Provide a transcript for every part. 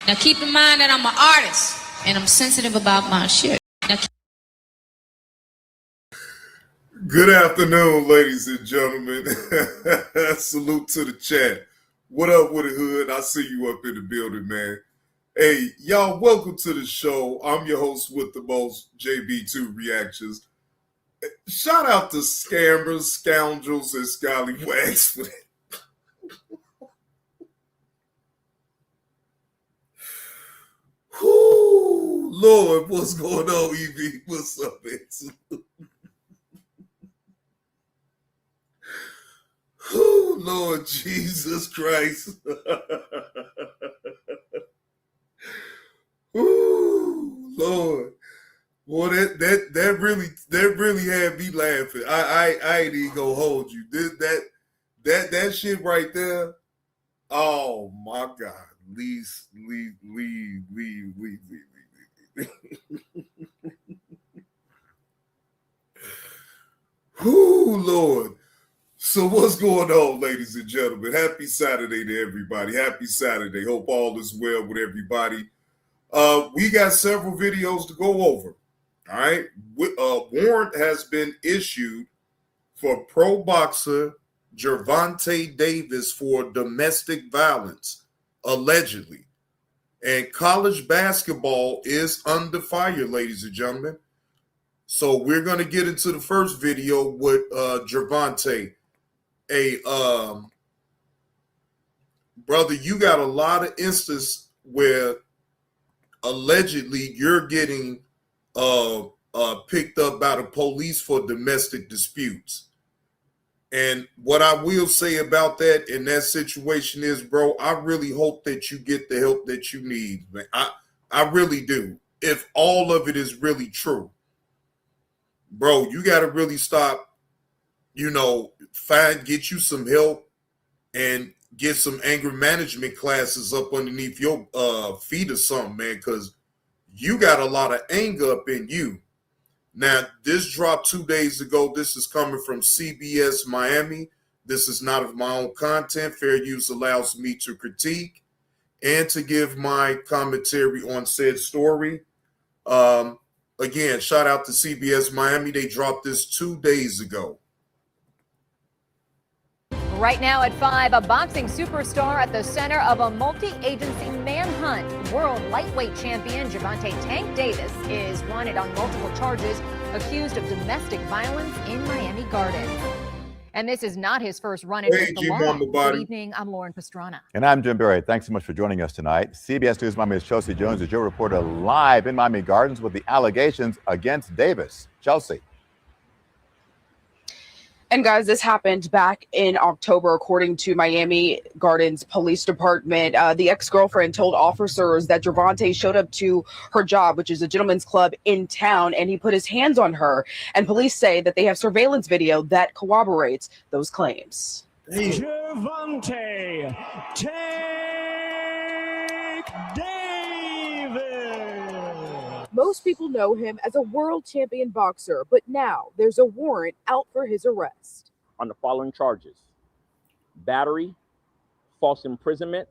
Now keep in mind that I'm an artist and I'm sensitive about my shit. Good afternoon, ladies and gentlemen. Salute to the chat. What up with the hood? I see you up in the building, man. Hey, y'all, welcome to the show. I'm your host with the most, JB2 Reactions. Shout out to scammers, scoundrels, and scallywags for that. Whoo, Lord, what's going on, EV? What's up, man? Oh, Lord Jesus Christ. Ooh, Lord. Boy, that really had me laughing. I ain't even gonna hold you. That shit right there. Oh my God. Leave. Ooh, Lord. So what's going on, ladies and gentlemen? Happy Saturday to everybody. Happy Saturday. Hope all is well with everybody. We got several videos to go over. All right. Warrant has been issued for pro boxer Gervonta Davis for domestic violence, allegedly. And college basketball is under fire, ladies and gentlemen. So we're going to get into the first video with Gervonta. Hey, brother, you got a lot of instances where allegedly you're getting picked up by the police for domestic disputes. And what I will say about that in that situation is, bro, I really hope that you get the help that you need, man. I really do. If all of it is really true, bro, you got to really stop, get you some help and get some anger management classes up underneath your feet or something, man, because you got a lot of anger up in you. Now, this dropped 2 days ago. This is coming from CBS Miami. This is not of my own content. Fair use allows me to critique and to give my commentary on said story. Again, shout out to CBS Miami. They dropped this 2 days ago. Right now at 5, a boxing superstar at the center of a multi-agency manhunt. World lightweight champion Gervonta "Tank" Davis is wanted on multiple charges, accused of domestic violence in Miami Gardens. And this is not his first run-in with the law. Good evening, I'm Lauren Pastrana. And I'm Jim Berry. Thanks so much for joining us tonight. CBS News Miami's Chelsea Jones is your reporter live in Miami Gardens with the allegations against Davis. Chelsea. And guys, this happened back in October, according to Miami Gardens Police Department. The ex-girlfriend told officers that Gervonta showed up to her job, which is a gentleman's club in town, and he put his hands on her. And police say that they have surveillance video that corroborates those claims. Gervonta "Tank" Davis. Most people know him as a world champion boxer, but now there's a warrant out for his arrest. On the following charges: battery, false imprisonment,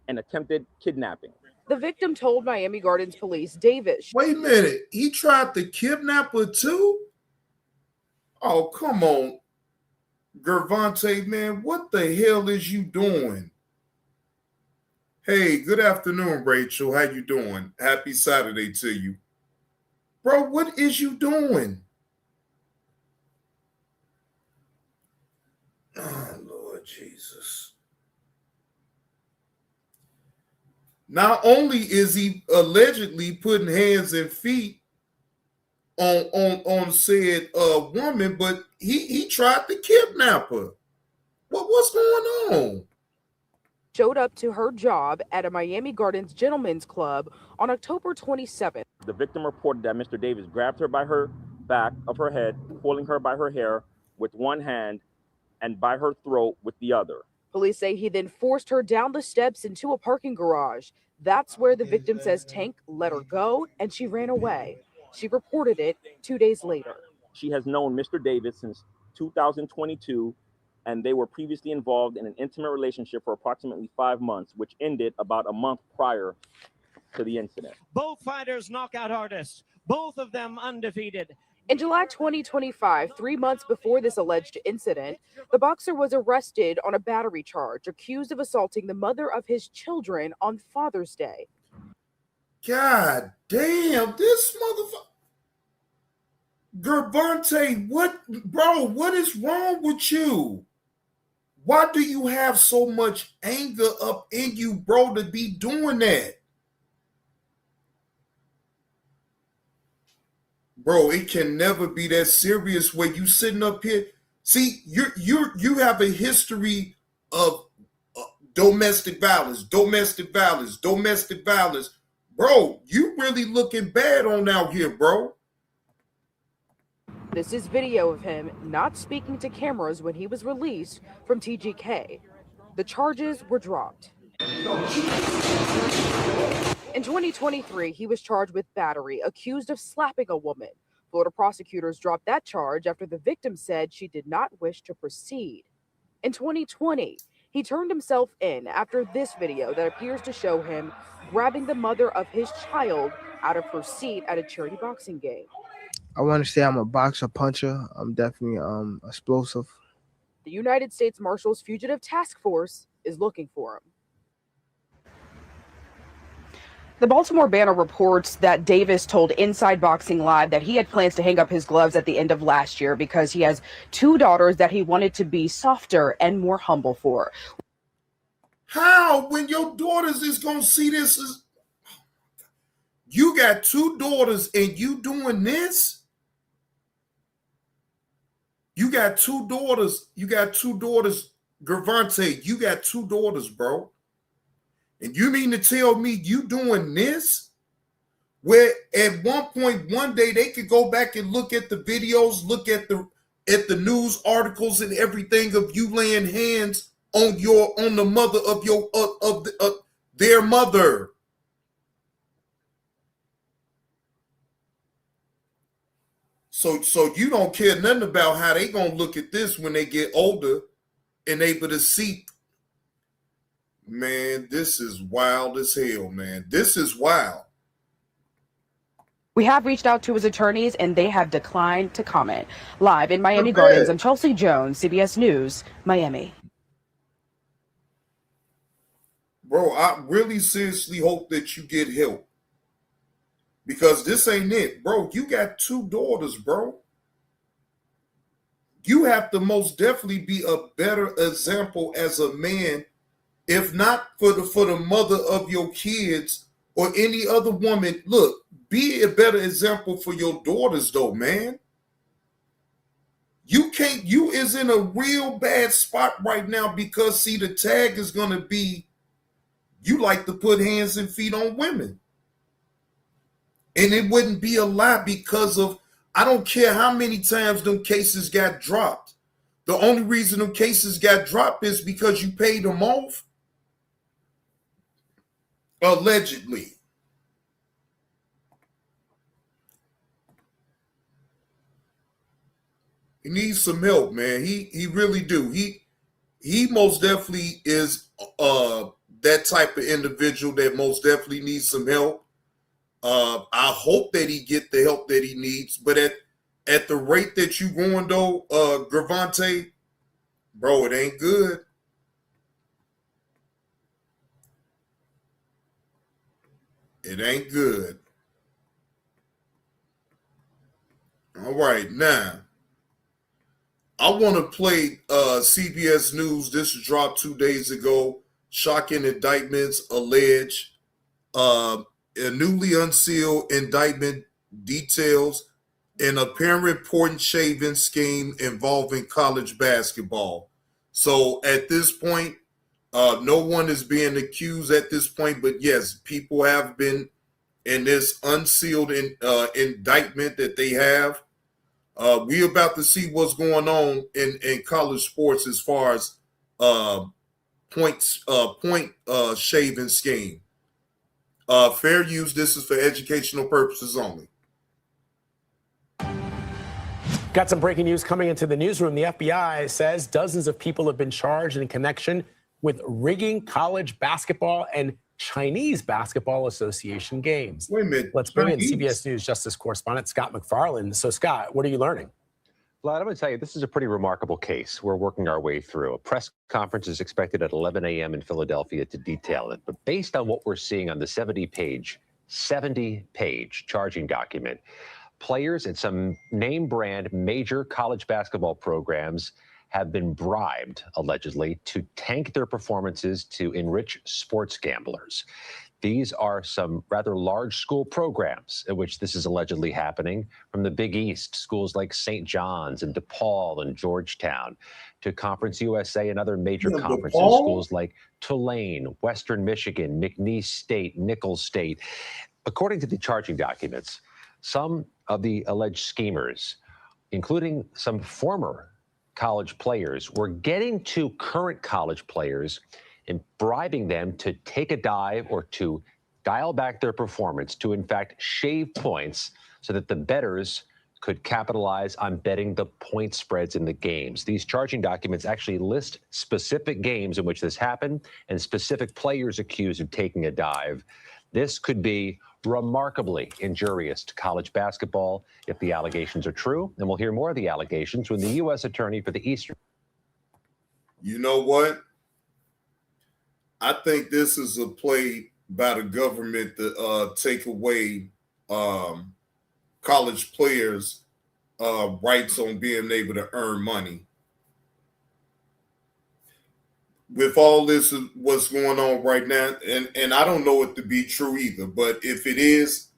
and attempted kidnapping. The victim told Miami Gardens police Davis. Wait a minute. He tried to kidnap her too? Oh, come on. Gervonta, man, what the hell is you doing? Hey, good afternoon, Rachel. How you doing? Happy Saturday to you. Bro, what is you doing? Oh, Lord Jesus. Not only is he allegedly putting hands and feet on said woman, but he tried to kidnap her. What's going on? Showed up to her job at a Miami Gardens gentlemen's club on October 27th. The victim reported that Mr. Davis grabbed her by her back of her head, pulling her by her hair with one hand and by her throat with the other. Police say he then forced her down the steps into a parking garage. That's where the victim says Tank let her go and she ran away. She reported it 2 days later. She has known Mr. Davis since 2022 and they were previously involved in an intimate relationship for approximately 5 months, which ended about a month prior to the incident. Both fighters knockout artists, both of them undefeated. In July 2025, 3 months before this alleged incident, the boxer was arrested on a battery charge, accused of assaulting the mother of his children on Father's Day. God damn, this motherfucker. Gervonta, what is wrong with you? Why do you have so much anger up in you, bro, to be doing that? Bro, it can never be that serious where you sitting up here. See, you have a history of domestic violence. Bro, you really looking bad on out here, bro. This is video of him not speaking to cameras when he was released from TGK. The charges were dropped. In 2023, he was charged with battery, accused of slapping a woman. Florida prosecutors dropped that charge after the victim said she did not wish to proceed. In 2020, he turned himself in after this video that appears to show him grabbing the mother of his child out of her seat at a charity boxing game. I want to say I'm a boxer, puncher. I'm definitely explosive. The United States Marshals Fugitive Task Force is looking for him. The Baltimore Banner reports that Davis told Inside Boxing Live that he had plans to hang up his gloves at the end of last year because he has 2 daughters that he wanted to be softer and more humble for. How, when your daughters is going to see this? You got 2 daughters and you doing this? You got 2 daughters. Gervonta, you got 2 daughters, bro. And you mean to tell me you doing this? Where at one point, one day, they could go back and look at the videos, look at the news articles and everything of you laying hands on the mother of their mother. So you don't care nothing about how they gonna look at this when they get older and able to see. Man, this is wild as hell, man. This is wild. We have reached out to his attorneys and they have declined to comment. Live in Miami Gardens, I'm Chelsea Jones, CBS News, Miami. Bro, I really seriously hope that you get help. Because this ain't it. Bro, you got 2 daughters, bro. You have to most definitely be a better example as a man, if not for the mother of your kids or any other woman. Look, be a better example for your daughters, though, man. You is in a real bad spot right now because, see, the tag is going to be, you like to put hands and feet on women. And it wouldn't be a lie because of, I don't care how many times them cases got dropped. The only reason them cases got dropped is because you paid them off. Allegedly. He needs some help, man. He really do. He most definitely is that type of individual that most definitely needs some help. I hope that he get the help that he needs, but at the rate that you going though, Gervonta, bro, it ain't good. It ain't good. All right, now I want to play CBS News. This was dropped 2 days ago. Shocking indictments allege. A newly unsealed indictment details an apparent point shaving scheme involving college basketball. So at this point, no one is being accused at this point, but yes, people have been in this unsealed indictment that they have. We're about to see what's going on in college sports as far as point shaving scheme. Fair use. This is for educational purposes only. Got some breaking news coming into the newsroom. The FBI says dozens of people have been charged in connection with rigging college basketball and Chinese Basketball Association games. Wait a minute. Let's bring in CBS News Justice correspondent Scott McFarland. So, Scott, what are you learning? Vlad, I'm going to tell you, this is a pretty remarkable case we're working our way through. A press conference is expected at 11 a.m. in Philadelphia to detail it. But based on what we're seeing on the 70-page charging document, players at some name brand major college basketball programs have been bribed, allegedly, to tank their performances to enrich sports gamblers. These are some rather large school programs at which this is allegedly happening, from the Big East, schools like St. John's and DePaul and Georgetown, to Conference USA and other major conferences, schools like Tulane, Western Michigan, McNeese State, Nichols State. According to the charging documents, some of the alleged schemers, including some former college players, were getting to current college players and bribing them to take a dive or to dial back their performance to, in fact, shave points so that the bettors could capitalize on betting the point spreads in the games. These charging documents actually list specific games in which this happened and specific players accused of taking a dive. This could be remarkably injurious to college basketball if the allegations are true. And we'll hear more of the allegations when the U.S. Attorney for the Eastern. You know what? I think this is a play by the government to take away college players' rights on being able to earn money. With all this, what's going on right now, and I don't know it to be true either, but if it is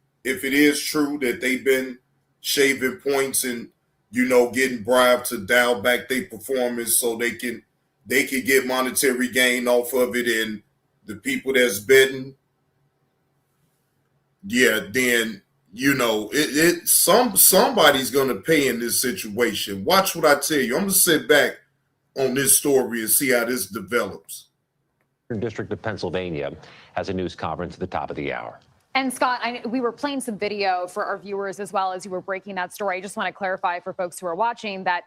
true that they've been shaving points and, you know, getting bribed to dial back their performance so they can get monetary gain off of it, and the people that's betting, yeah, then, you know, somebody's gonna pay in this situation. Watch what I tell you. I'm gonna sit back on this story and see how this develops. District of Pennsylvania has a news conference at the top of the hour. And Scott, we were playing some video for our viewers as well as you were breaking that story. I just want to clarify for folks who are watching that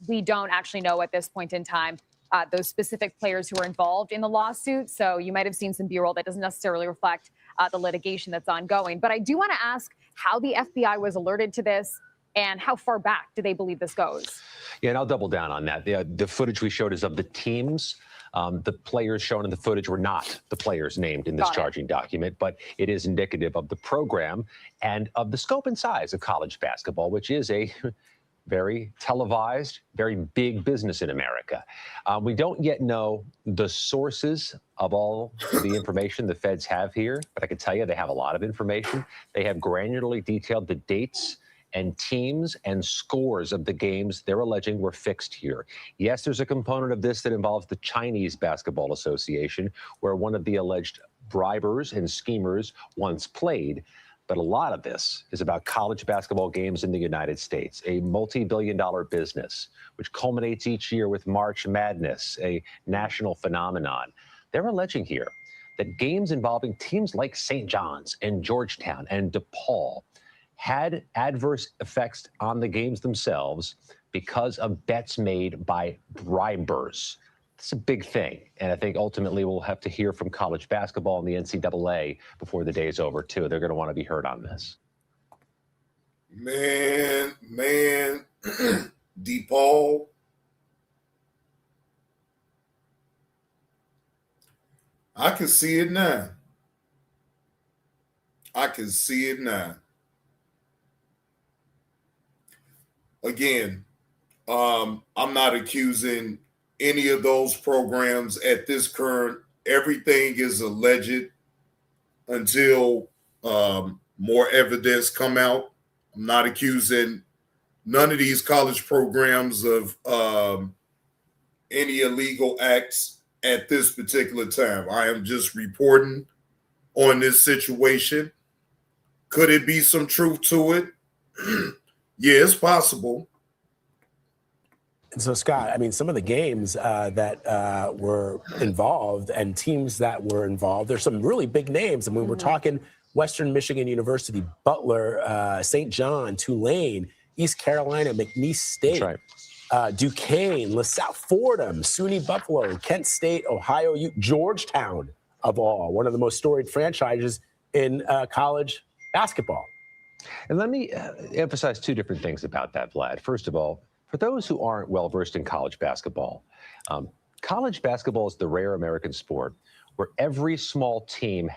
we don't actually know at this point in time those specific players who are involved in the lawsuit. So you might have seen some B-roll that doesn't necessarily reflect the litigation that's ongoing. But I do want to ask how the FBI was alerted to this and how far back do they believe this goes? Yeah, and I'll double down on that. The footage we showed is of the teams. The players shown in the footage were not the players named in this charging document, but it is indicative of the program and of the scope and size of college basketball, which is a very televised, very big business in America. We don't yet know the sources of all the information the feds have here, but I can tell you they have a lot of information. They have granularly detailed the dates and teams and scores of the games they're alleging were fixed here. Yes, there's a component of this that involves the Chinese Basketball Association, where one of the alleged bribers and schemers once played. But a lot of this is about college basketball games in the United States, a multi-billion-dollar business, which culminates each year with March Madness, a national phenomenon. They're alleging here that games involving teams like St. John's and Georgetown and DePaul had adverse effects on the games themselves because of bets made by bribers. It's a big thing. And I think ultimately we'll have to hear from college basketball and the NCAA before the day is over, too. They're going to want to be heard on this. Man, DePaul. I can see it now. Again, I'm not accusing any of those programs at this current. Everything is alleged until more evidence come out. I'm not accusing none of these college programs of any illegal acts at this particular time. I am just reporting on this situation. Could it be some truth to it? Yeah, it's possible. And so, Scott, I mean, some of the games that were involved and teams that were involved, there's some really big names. I mean, we're talking Western Michigan University, Butler, St. John, Tulane. East Carolina, McNeese State, Duquesne, LaSalle, Fordham, SUNY Buffalo, Kent State, Ohio, Georgetown, of all, one of the most storied franchises in college basketball. And let me emphasize two different things about that, Vlad. First of all, for those who aren't well-versed in college basketball is the rare American sport where every small team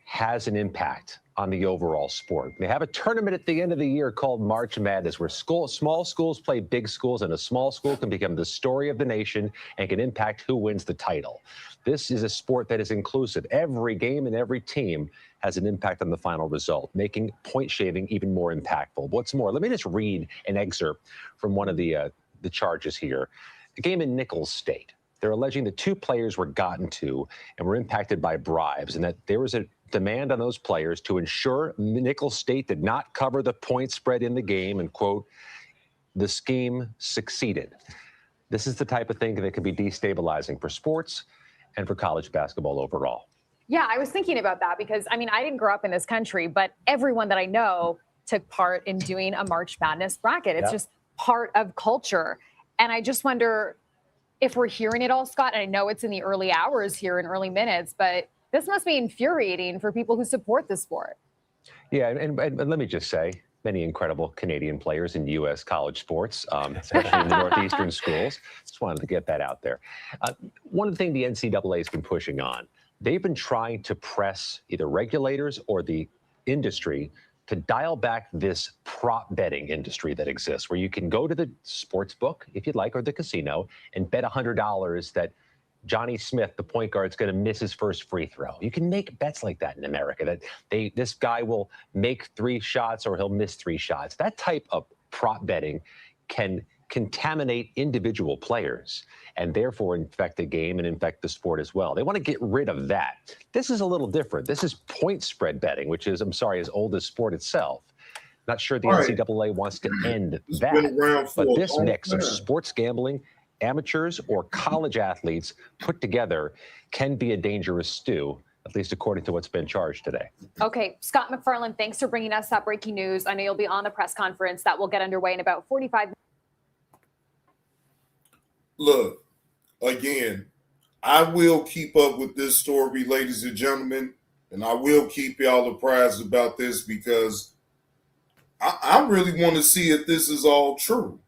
has an impact on the overall sport. They have a tournament at the end of the year called March Madness, where small schools play big schools, and a small school can become the story of the nation and can impact who wins the title. This is a sport that is inclusive. Every game and every team has an impact on the final result, making point shaving even more impactful. What's more, let me just read an excerpt from one of the charges here. A game in Nichols State. They're alleging that two players were gotten to and were impacted by bribes, and that there was a demand on those players to ensure Nichols State did not cover the point spread in the game, and, quote, the scheme succeeded. This is the type of thing that can be destabilizing for sports and for college basketball overall. Yeah, I was thinking about that because, I mean, I didn't grow up in this country, but everyone that I know took part in doing a March Madness bracket. It's just part of culture. And I just wonder if we're hearing it all, Scott. And I know it's in the early hours here in early minutes, but this must be infuriating for people who support the sport. Yeah, and let me just say, many incredible Canadian players in U.S. college sports, especially in the Northeastern schools. Just wanted to get that out there. One thing the NCAA has been pushing on, they've been trying to press either regulators or the industry to dial back this prop betting industry that exists, where you can go to the sports book, if you'd like, or the casino, and bet $100 that Johnny Smith, the point guard, is going to miss his first free throw. You can make bets like that in America, that this guy will make 3 shots or he'll miss 3 shots. That type of prop betting can contaminate individual players and therefore infect the game and infect the sport as well. They want to get rid of that. This is a little different. This is point spread betting, which is, I'm sorry, as old as sport itself. Not sure the NCAA wants to end that. But this mix of sports gambling, amateurs, or college athletes put together can be a dangerous stew, at least according to what's been charged today. Okay, Scott McFarland, thanks for bringing us that breaking news. I know you'll be on the press conference that will get underway in about 45 minutes. Look, again, I will keep up with this story, ladies and gentlemen, and I will keep y'all apprised about this because I really want to see if this is all true.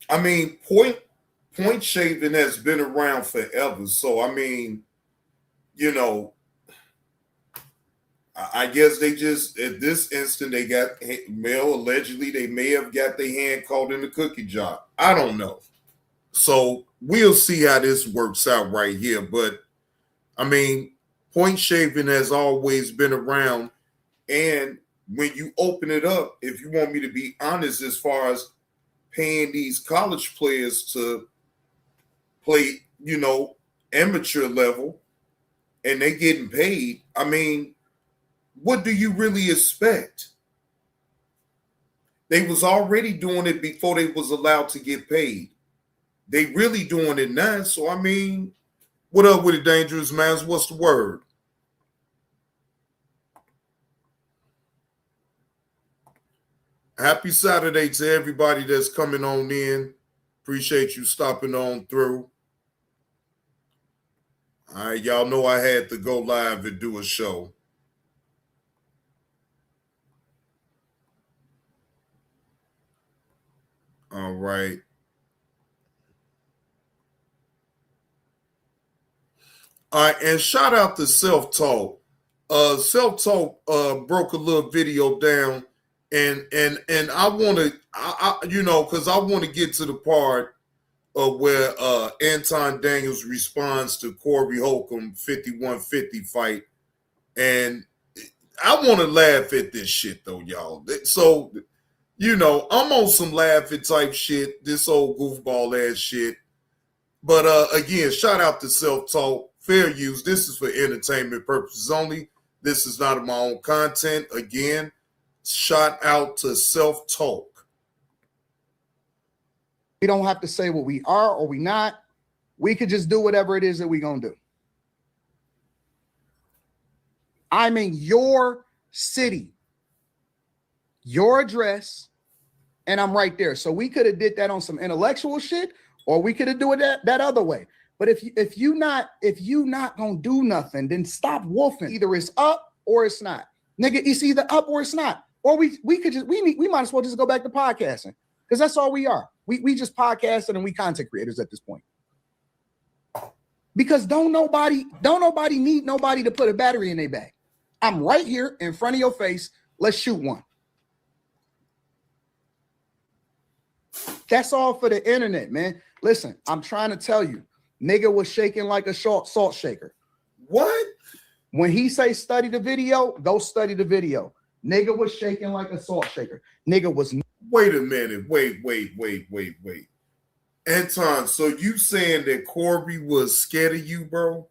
I mean, point shaving has been around forever. So, I mean, you know, I guess they just, at this instant, they got, allegedly, they may have got their hand caught in the cookie jar. I don't know. So we'll see how this works out right here. But, I mean, point shaving has always been around. And when you open it up, if you want me to be honest, as far as paying these college players to play, you know, amateur level, and they getting paid, I mean, what do you really expect? They was already doing it before they was allowed to get paid. They really doing it now. So, I mean, what up with it, Dangerous Minds? What's the word? Happy Saturday to everybody that's coming on in. Appreciate you stopping on through. All right, y'all know I had to go live and do a show. All right. All right, and shout out to Self-Talk. Self-Talk broke a little video down, and I want to, you know, because I want to get to the part of where Anton Daniels responds to Corey Holcomb 51-50 fight, and I want to laugh at this shit though, y'all. So, you know, I'm on some laughing type shit, this old goofball ass shit. But again, shout out to Self-Talk. Fair use. This is for entertainment purposes only. This is not my own content. Again, shout out to Self-Talk. We don't have to say what we are or we not. We could just do whatever it is that we're going to do. I'm in your city. your address, and I'm right there. So we could have did that on some intellectual shit, or we could have do it that other way. But if you not gonna do nothing, then stop wolfing. Either it's up or it's not. Nigga, it's either up or it's not. Or we might as well just go back to podcasting, because that's all we are. We just podcasting and we content creators at this point. Because don't nobody need nobody to put a battery in their bag. I'm right here in front of your face. Let's shoot one. That's all for the internet, man. Listen, I'm trying to tell you, nigga was shaking like a salt shaker. What? When he say study the video, go study the video. Nigga was shaking like a salt shaker. Nigga was. Wait a minute. Wait. Anton, so you saying that Corby was scared of you, bro?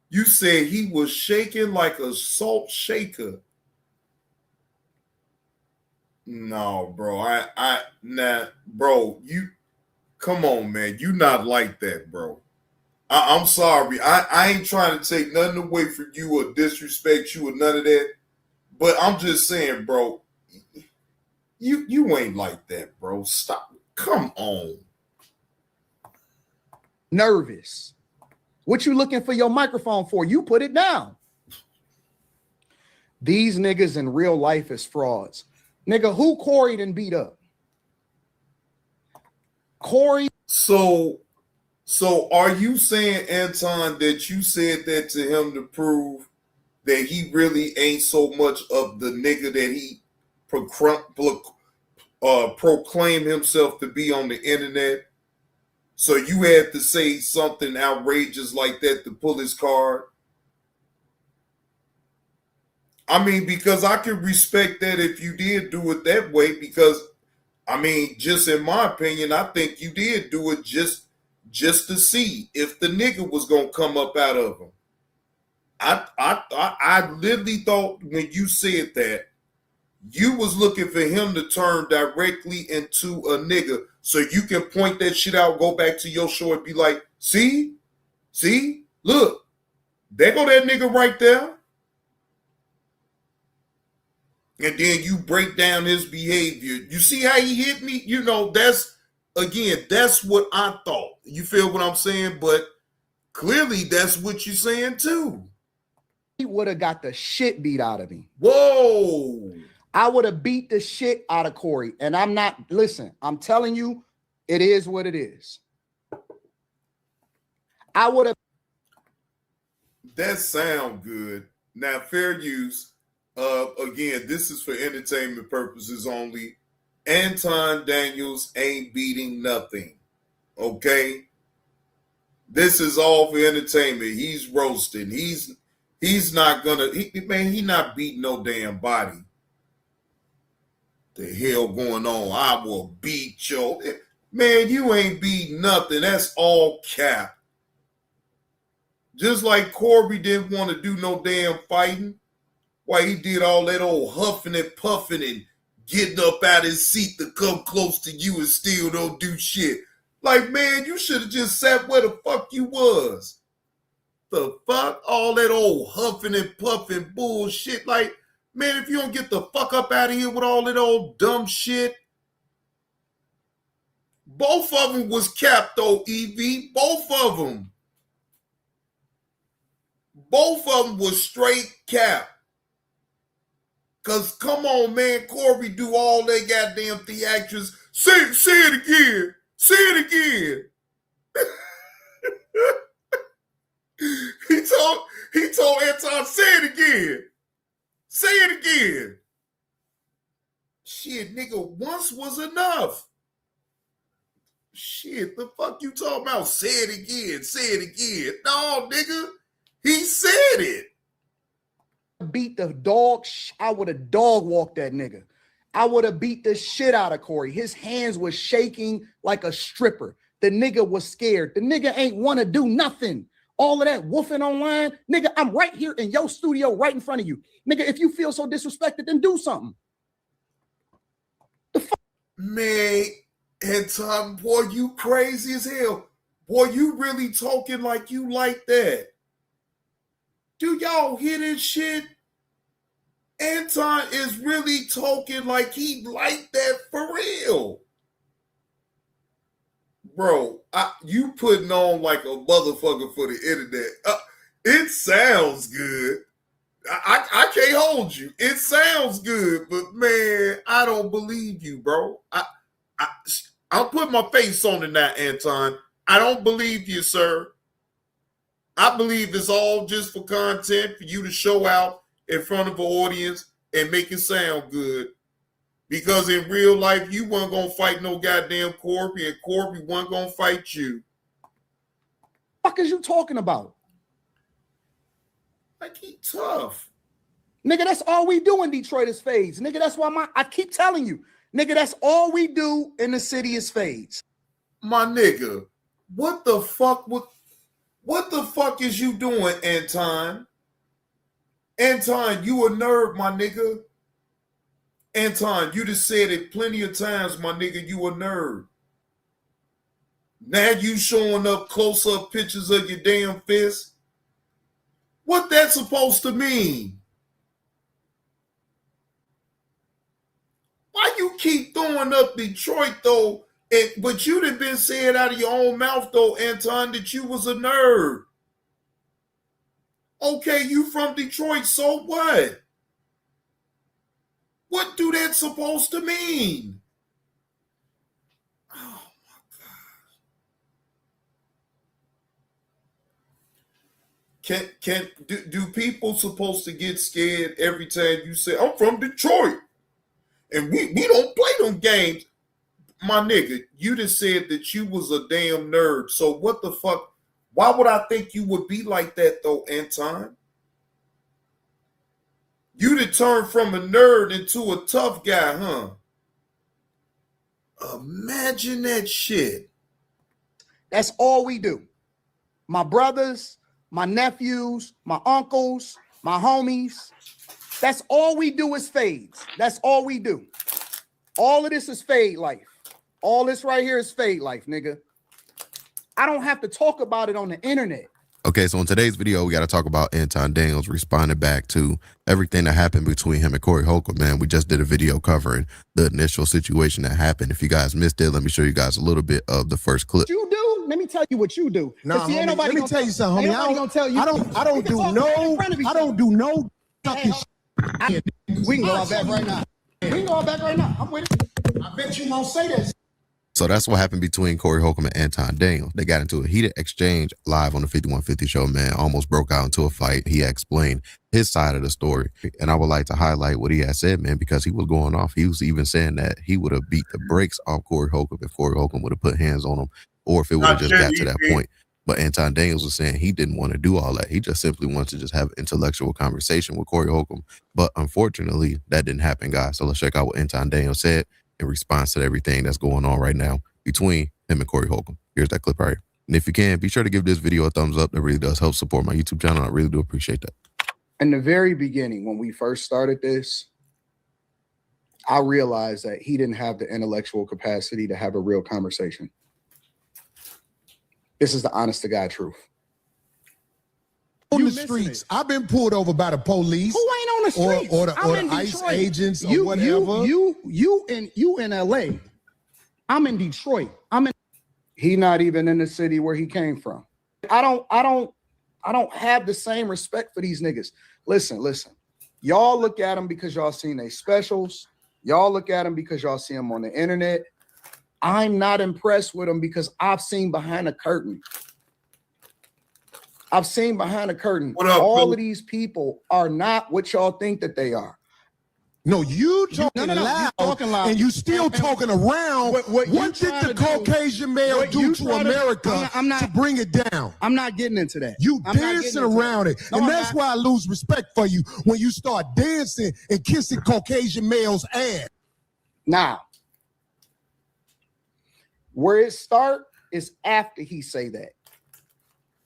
You said he was shaking like a salt shaker. No, bro. Bro, you come on, man. You not like that, bro. I'm sorry. I ain't trying to take nothing away from you or disrespect you or none of that. But I'm just saying, bro, you ain't like that, bro. Stop. Come on. Nervous. What you looking for your microphone for? You put it down. These niggas in real life is frauds. Nigga, who Corey done beat up? Corey. So are you saying, Anton, that you said that to him to prove that he really ain't so much of the nigga that he proclaim himself to be on the internet? So you had to say something outrageous like that to pull his card? I mean, because I can respect that if you did do it that way, because, I mean, just in my opinion, I think you did do it just to see if the nigga was going to come up out of him. I literally thought when you said that, you was looking for him to turn directly into a nigga so you can point that shit out, go back to your show and be like, see, look, there go that nigga right there. And then you break down his behavior. You see how he hit me? You know, that's what I thought. You feel what I'm saying? But clearly that's what you're saying too. He would have got the shit beat out of me. Whoa. I would have beat the shit out of Corey. And I'm not, listen, I'm telling you, it is what it is. I would have. That sound good. Now, fair use. Again, this is for entertainment purposes only. Anton Daniels ain't beating nothing. Okay? This is all for entertainment. He's roasting. He's not gonna, he not beating no damn body. The hell going on? I will beat your man. You ain't beat nothing. That's all cap. Just like Corby didn't want to do no damn fighting. Why he did all that old huffing and puffing and getting up out his seat to come close to you and still don't do shit. Like, man, you should have just sat where the fuck you was. The fuck? All that old huffing and puffing bullshit. Like, man, if you don't get the fuck up out of here with all that old dumb shit. Both of them was capped, though, EV. Both of them. Both of them was straight cap. Because, come on, man, Corby do all that goddamn theatrics. Say it again. Say it again. He told Anton, say it again. Say it again. Shit, nigga, once was enough. Shit, the fuck you talking about? Say it again. Say it again. No, nigga, he said it. Beat the dog. I would have dog walked that nigga. I would have beat the shit out of Corey. His hands was shaking like a stripper. The nigga was scared. The nigga ain't want to do nothing. All of that woofing online. Nigga, I'm right here in your studio right in front of you. Nigga, if you feel so disrespected, then do something. The fuck? Man, Anton, boy, you crazy as hell. Boy, you really talking like you like that. Do y'all hear this shit? Anton is really talking like he like that for real. Bro, you putting on like a motherfucker for the internet. It sounds good. I can't hold you. It sounds good, but man, I don't believe you, bro. I'll put my face on it now, Anton. I don't believe you, sir. I believe it's all just for content for you to show out in front of an audience and make it sound good. Because in real life, you weren't going to fight no goddamn Corby, and Corby wasn't going to fight you. What is you talking about? Like, he tough. Nigga, that's all we do in Detroit is fades. Nigga, that's why I keep telling you. Nigga, that's all we do in the city is fades. My nigga, what the fuck is you doing, Anton? Anton, you a nerd, my nigga. Anton, you just said it plenty of times, my nigga, you a nerd. Now you showing up close-up pictures of your damn fist. What that supposed to mean? Why you keep throwing up Detroit, though? But you done been saying out of your own mouth, though, Anton, that you was a nerd. Okay, you from Detroit, so what? What do that supposed to mean? Oh, my God. Do people supposed to get scared every time you say, I'm from Detroit, and we don't play them games? My nigga, you just said that you was a damn nerd. So what the fuck? Why would I think you would be like that, though, Anton? You done turned from a nerd into a tough guy, huh? Imagine that shit. That's all we do. My brothers, my nephews, my uncles, my homies. That's all we do is fades. That's all we do. All of this is fade life. All this right here is fade life, nigga. I don't have to talk about it on the internet. Okay, so in today's video, we got to talk about Anton Daniels responding back to everything that happened between him and Corey Holcomb, man. We just did a video covering the initial situation that happened. If you guys missed it, let me show you guys a little bit of the first clip. You do? Let me tell you what you do. Nah, see, homie, let me tell you something, homie. I don't do no fucking shit. We can go out back right now. We can go out back right now. I'm with it. I bet you won't say this. So that's what happened between Corey Holcomb and Anton Daniels. They got into a heated exchange live on the 5150 show, man. Almost broke out into a fight. He explained his side of the story. And I would like to highlight what he had said, man, because he was going off. He was even saying that he would have beat the brakes off Corey Holcomb if Corey Holcomb would have put hands on him, or if it would have just got to that point. But Anton Daniels was saying he didn't want to do all that. He just simply wants to just have an intellectual conversation with Corey Holcomb. But unfortunately, that didn't happen, guys. So let's check out what Anton Daniels said in response to everything that's going on right now between him and Corey Holcomb. Here's that clip right here. And if you can, be sure to give this video a thumbs up. That really does help support my YouTube channel. I really do appreciate that. In the very beginning, when we first started this, I realized that he didn't have the intellectual capacity to have a real conversation. This is the honest to God truth. On the streets, I've been pulled over by the police. Who ain't on the streets? Or the ICE agents or whatever. You in LA. I'm in Detroit. He not even in the city where he came from. I don't have the same respect for these niggas. Listen. Y'all look at them because y'all seen they specials. Y'all look at them because y'all see them on the internet. I'm not impressed with them because I've seen behind the curtain. I've seen behind the curtain. All of these people are not what y'all think that they are. No, you talking loud, and you still talking around. What did the Caucasian male do to America to bring it down? I'm not getting into that. You dancing around it. And that's why I lose respect for you when you start dancing and kissing Caucasian males' ass. Now, where it start is after he say that.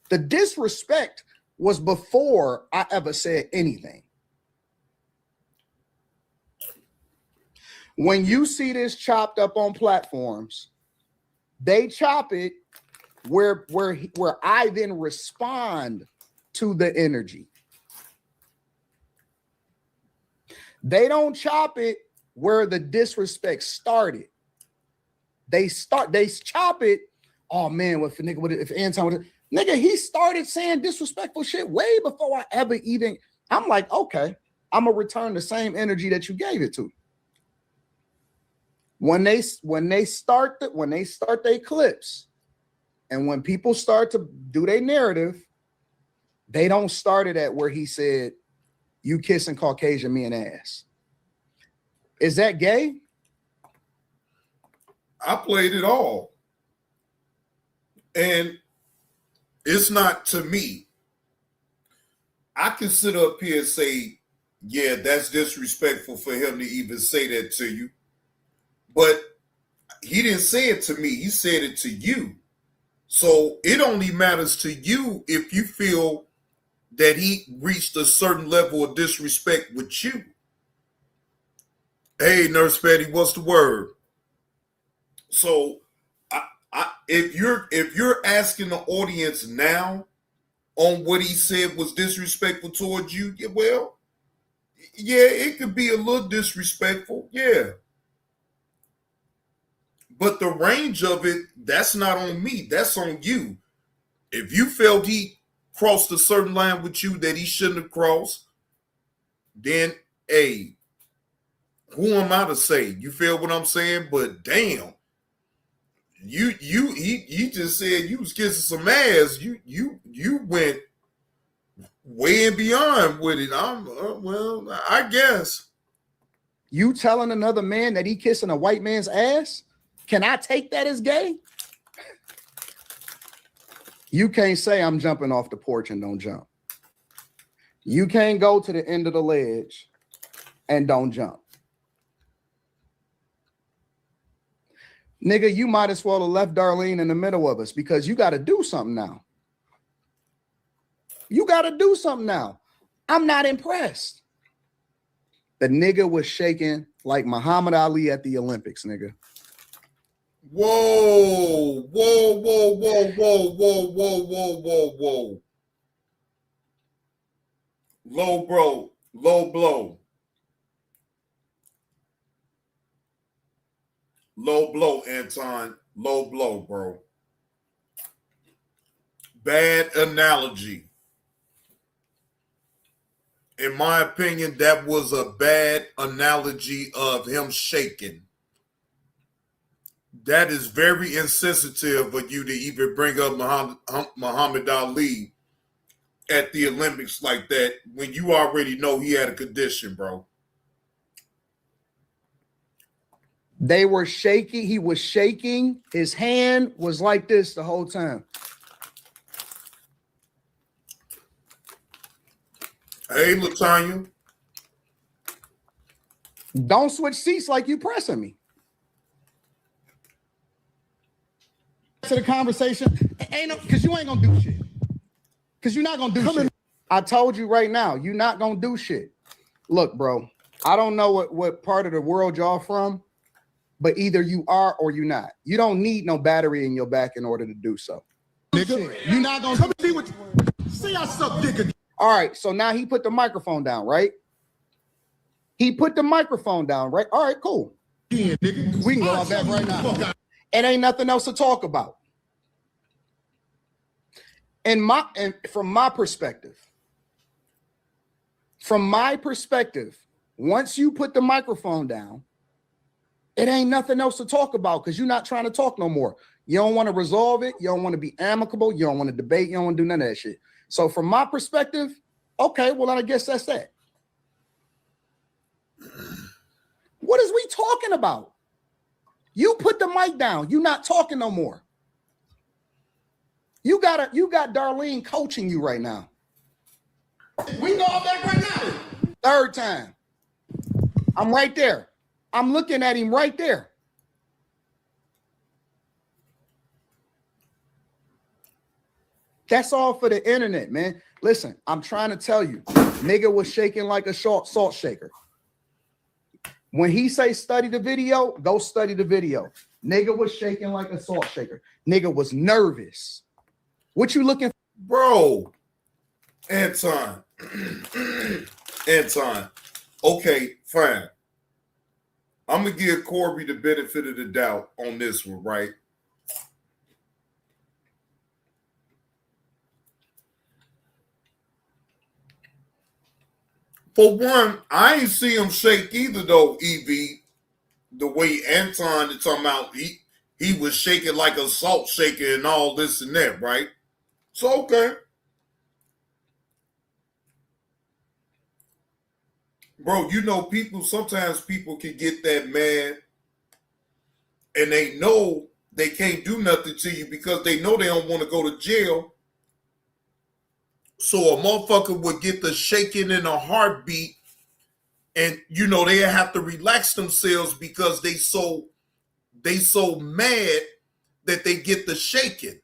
The disrespect was before I ever said anything. When you see this chopped up on platforms, they chop it where I then respond to the energy. They don't chop it where the disrespect started. They chop it. Oh man, if Anton would, nigga, he started saying disrespectful shit way before I ever even. I'm like, okay, I'm gonna return the same energy that you gave it to. When they start their clips, and when people start to do their narrative, they don't start it at where he said, "You kissing Caucasian men ass." Is that gay? I played it all. And it's not, to me. I can sit up here and say, yeah, that's disrespectful for him to even say that to you. But he didn't say it to me. He said it to you. So it only matters to you if you feel that he reached a certain level of disrespect with you. Hey, Nurse Betty, what's the word? So if you're asking the audience now on what he said was disrespectful towards you, well, yeah, it could be a little disrespectful, yeah. But the range of it, that's not on me. That's on you. If you felt he crossed a certain line with you that he shouldn't have crossed, then, hey, who am I to say? You feel what I'm saying? But damn, he just said you was kissing some ass. You went way and beyond with it. Well, I guess. You telling another man that he kissing a white man's ass? Can I take that as gay? You can't say I'm jumping off the porch and don't jump. You can't go to the end of the ledge and don't jump. Nigga, you might as well have left Darlene in the middle of us because you got to do something now. You got to do something now. I'm not impressed. The nigga was shaking like Muhammad Ali at the Olympics, nigga. Whoa, whoa, whoa, whoa, whoa, whoa, whoa, whoa, whoa, whoa. Low blow. Low blow, Anton. Low blow, bro. Bad analogy. In my opinion, that was a bad analogy of him shaking. That is very insensitive of you to even bring up Muhammad Ali at the Olympics like that when you already know he had a condition, bro. They were shaking. He was shaking. His hand was like this the whole time. Hey, LaTanya. Don't switch seats like you pressing me. To the conversation, ain't no, because you ain't gonna do shit. Because you're not gonna do shit. I told you right now, you're not gonna do shit. Look, bro, I don't know what part of the world y'all from, but either you are or you're not. You don't need no battery in your back in order to do so. Nigga, you're not gonna come see what. See, I suck dick again. All right, so now he put the microphone down, right? He put the microphone down, right? All right, cool. Yeah, nigga. We can go out back right now. It ain't nothing else to talk about. And from my perspective, once you put the microphone down, it ain't nothing else to talk about because you're not trying to talk no more. You don't want to resolve it. You don't want to be amicable. You don't want to debate. You don't want to do none of that shit. So from my perspective, okay, well, I guess that's that. What is we talking about? You put the mic down. You're not talking no more. You got Darlene coaching you right now. We go all back right now. Third time. I'm right there. I'm looking at him right there. That's all for the internet, man. Listen, I'm trying to tell you, nigga was shaking like a salt shaker. When he say study the video, go study the video. Nigga was shaking like a salt shaker. Nigga was nervous. What you looking for? Bro, Anton. Anton, Okay, fine. I'm going to give Corey the benefit of the doubt on this one, right? For one, I ain't see him shake either, though, EV. The way Anton is talking about, he was shaking like a salt shaker and all this and that, right? So, okay. Bro, you know, sometimes people can get that mad and they know they can't do nothing to you because they know they don't want to go to jail. So a motherfucker would get the shaking in a heartbeat and, you know, they have to relax themselves because they so mad that they get the shaking.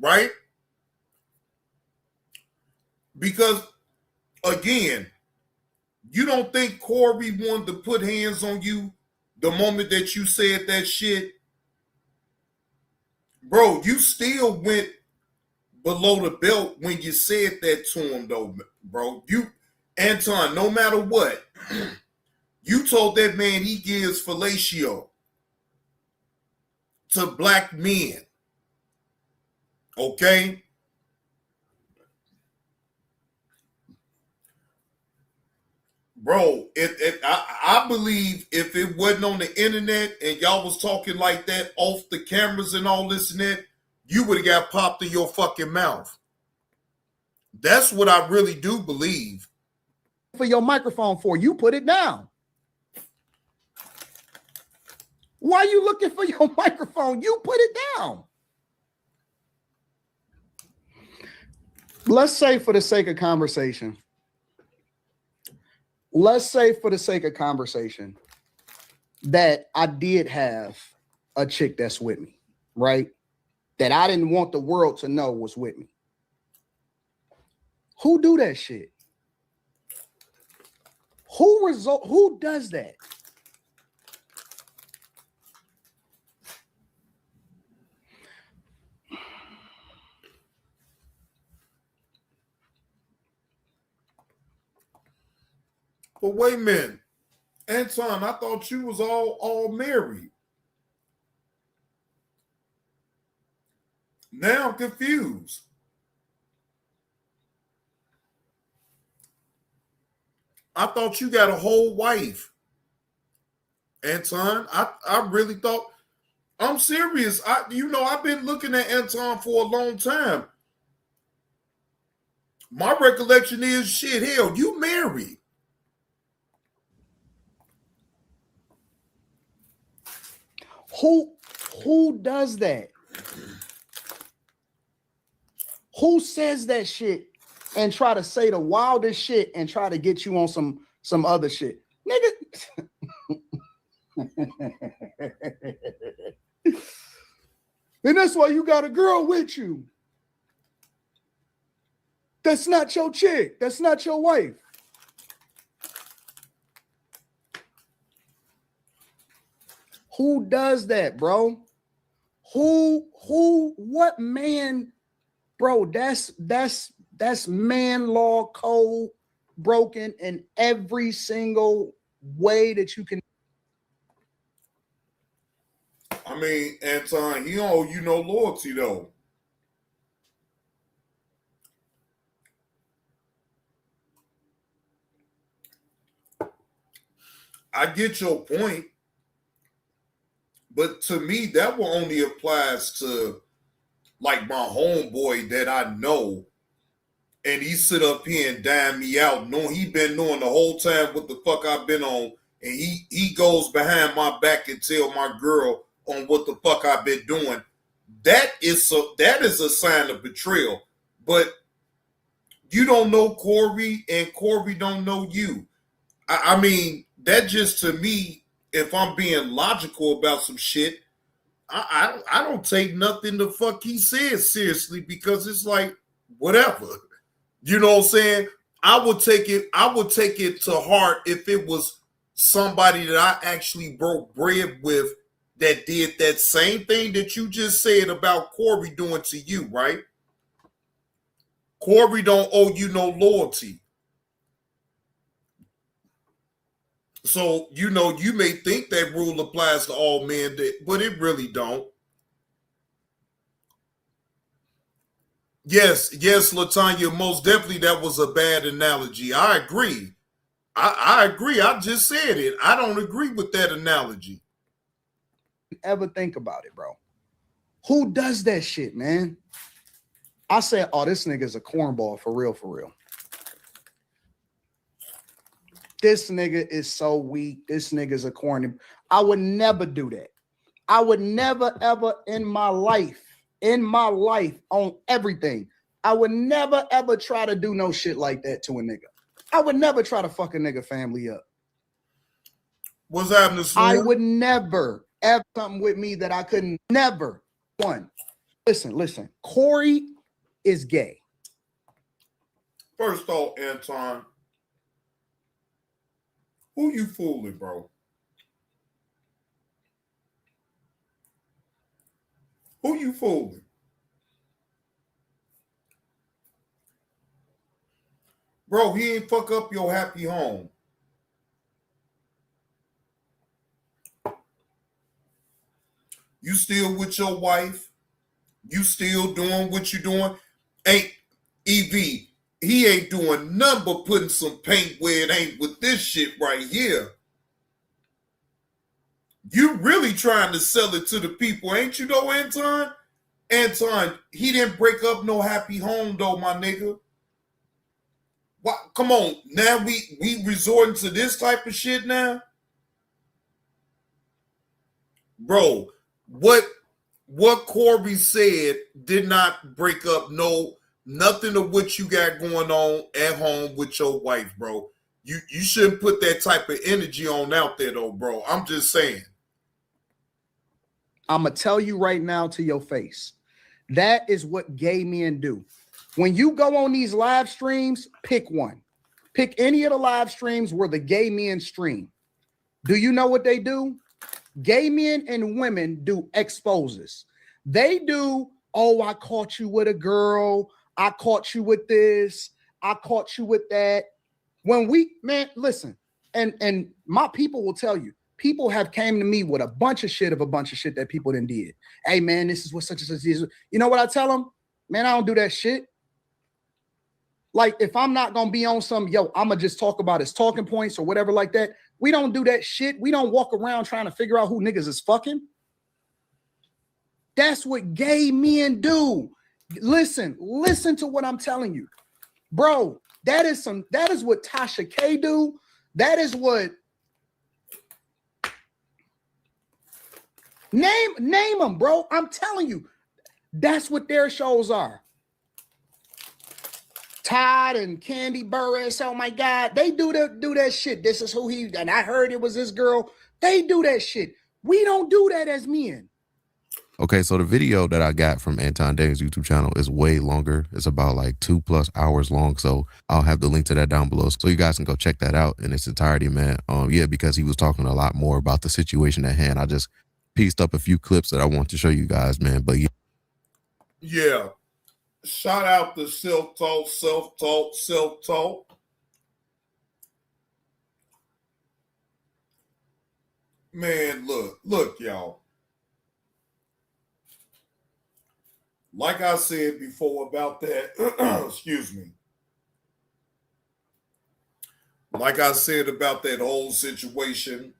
Right? Because, again, you don't think Corey wanted to put hands on you the moment that you said that shit? Bro, you still went below the belt when you said that to him, though, bro. Anton, no matter what, you told that man he gives fellatio to black men. Okay? Bro, I believe if it wasn't on the internet and y'all was talking like that off the cameras and all this and that, you would have got popped in your fucking mouth. That's what I really do believe. For your microphone for you put it down. Why are you looking for your microphone? You put it down. Let's say for the sake of conversation. Let's say for the sake of conversation that I did have a chick that's with me, right? That I didn't want the world to know was with me. Who do that shit? Who does that? But wait a minute. Anton, I thought you was all married. Now I'm confused. I thought you got a whole wife. Anton, I really thought, I'm serious. I've been looking at Anton for a long time. My recollection is, shit, hell, you married. Who does that? Who says that shit and try to say the wildest shit and try to get you on some other shit? Nigga. And that's why you got a girl with you. That's not your chick. That's not your wife. Who does that, bro? What man, bro? That's man law code broken in every single way that you can. I mean, Anton, he don't owe you no loyalty, though. I get your point. But to me, that one only applies to, like, my homeboy that I know. And he sit up here and dime me out, knowing he been knowing the whole time what the fuck I've been on. And he goes behind my back and tell my girl on what the fuck I've been doing. That is a sign of betrayal. But you don't know Corey and Corey don't know you. I mean, that just, to me, if I'm being logical about some shit, I don't take nothing the fuck he says seriously, because it's like, whatever. You know what I'm saying? I would take it to heart if it was somebody that I actually broke bread with that did that same thing that you just said about Corey doing to you, right? Corey don't owe you no loyalty. So, you know, you may think that rule applies to all men, but it really don't. Yes, Latanya, most definitely that was a bad analogy. I agree. I agree. I just said it. I don't agree with that analogy. Ever think about it, bro? Who does that shit, man? I said, oh, this nigga's a cornball for real, for real. This nigga is so weak. This nigga's a corny. I would never do that. I would never, ever in my life, on everything, I would never, ever try to do no shit like that to a nigga. I would never try to fuck a nigga family up. What's happening, Slim? I would never have something with me that I couldn't never. One, listen. Corey is gay. First off, Anton, who you fooling, bro? Who you fooling? Bro, he ain't fuck up your happy home. You still with your wife. You still doing what you doing. Ain't EV. He ain't doing nothing but putting some paint where it ain't with this shit right here. You really trying to sell it to the people, ain't you though, Anton? Anton, he didn't break up no happy home though, my nigga. What? Come on, now we resorting to this type of shit now? Bro, what Corby said did not break up nothing of what you got going on at home with your wife, bro. You shouldn't put that type of energy on out there though, bro. I'm just saying. I'm going to tell you right now to your face. That is what gay men do. When you go on these live streams, pick one. Pick any of the live streams where the gay men stream. Do you know what they do? Gay men and women do exposes. They do, oh, I caught you with a girl. I caught you with this. I caught you with that. Man, listen, and my people will tell you, people have came to me with a bunch of shit that people done did. Hey, man, this is what such and such is. You know what I tell them? Man, I don't do that shit. Like, if I'm not going to be on some, I'm going to just talk about his talking points or whatever like that. We don't do that shit. We don't walk around trying to figure out who niggas is fucking. That's what gay men do. Listen to what I'm telling you. Bro, that is what Tasha K do. That is what Name them, bro. I'm telling you, that's what their shows are. Todd and Candy Burris, oh my God, they do that shit. This is who he, and I heard it was this girl. They do that shit. We don't do that as men. Okay, so the video that I got from Anton Davis' YouTube channel is way longer. It's about like 2+ hours long. So I'll have the link to that down below so you guys can go check that out in its entirety, man. Yeah, because he was talking a lot more about the situation at hand. I just pieced up a few clips that I want to show you guys, man. But yeah. Shout out to self-talk. Man, look, y'all. Like I said before about that, excuse me. Like I said about that whole situation,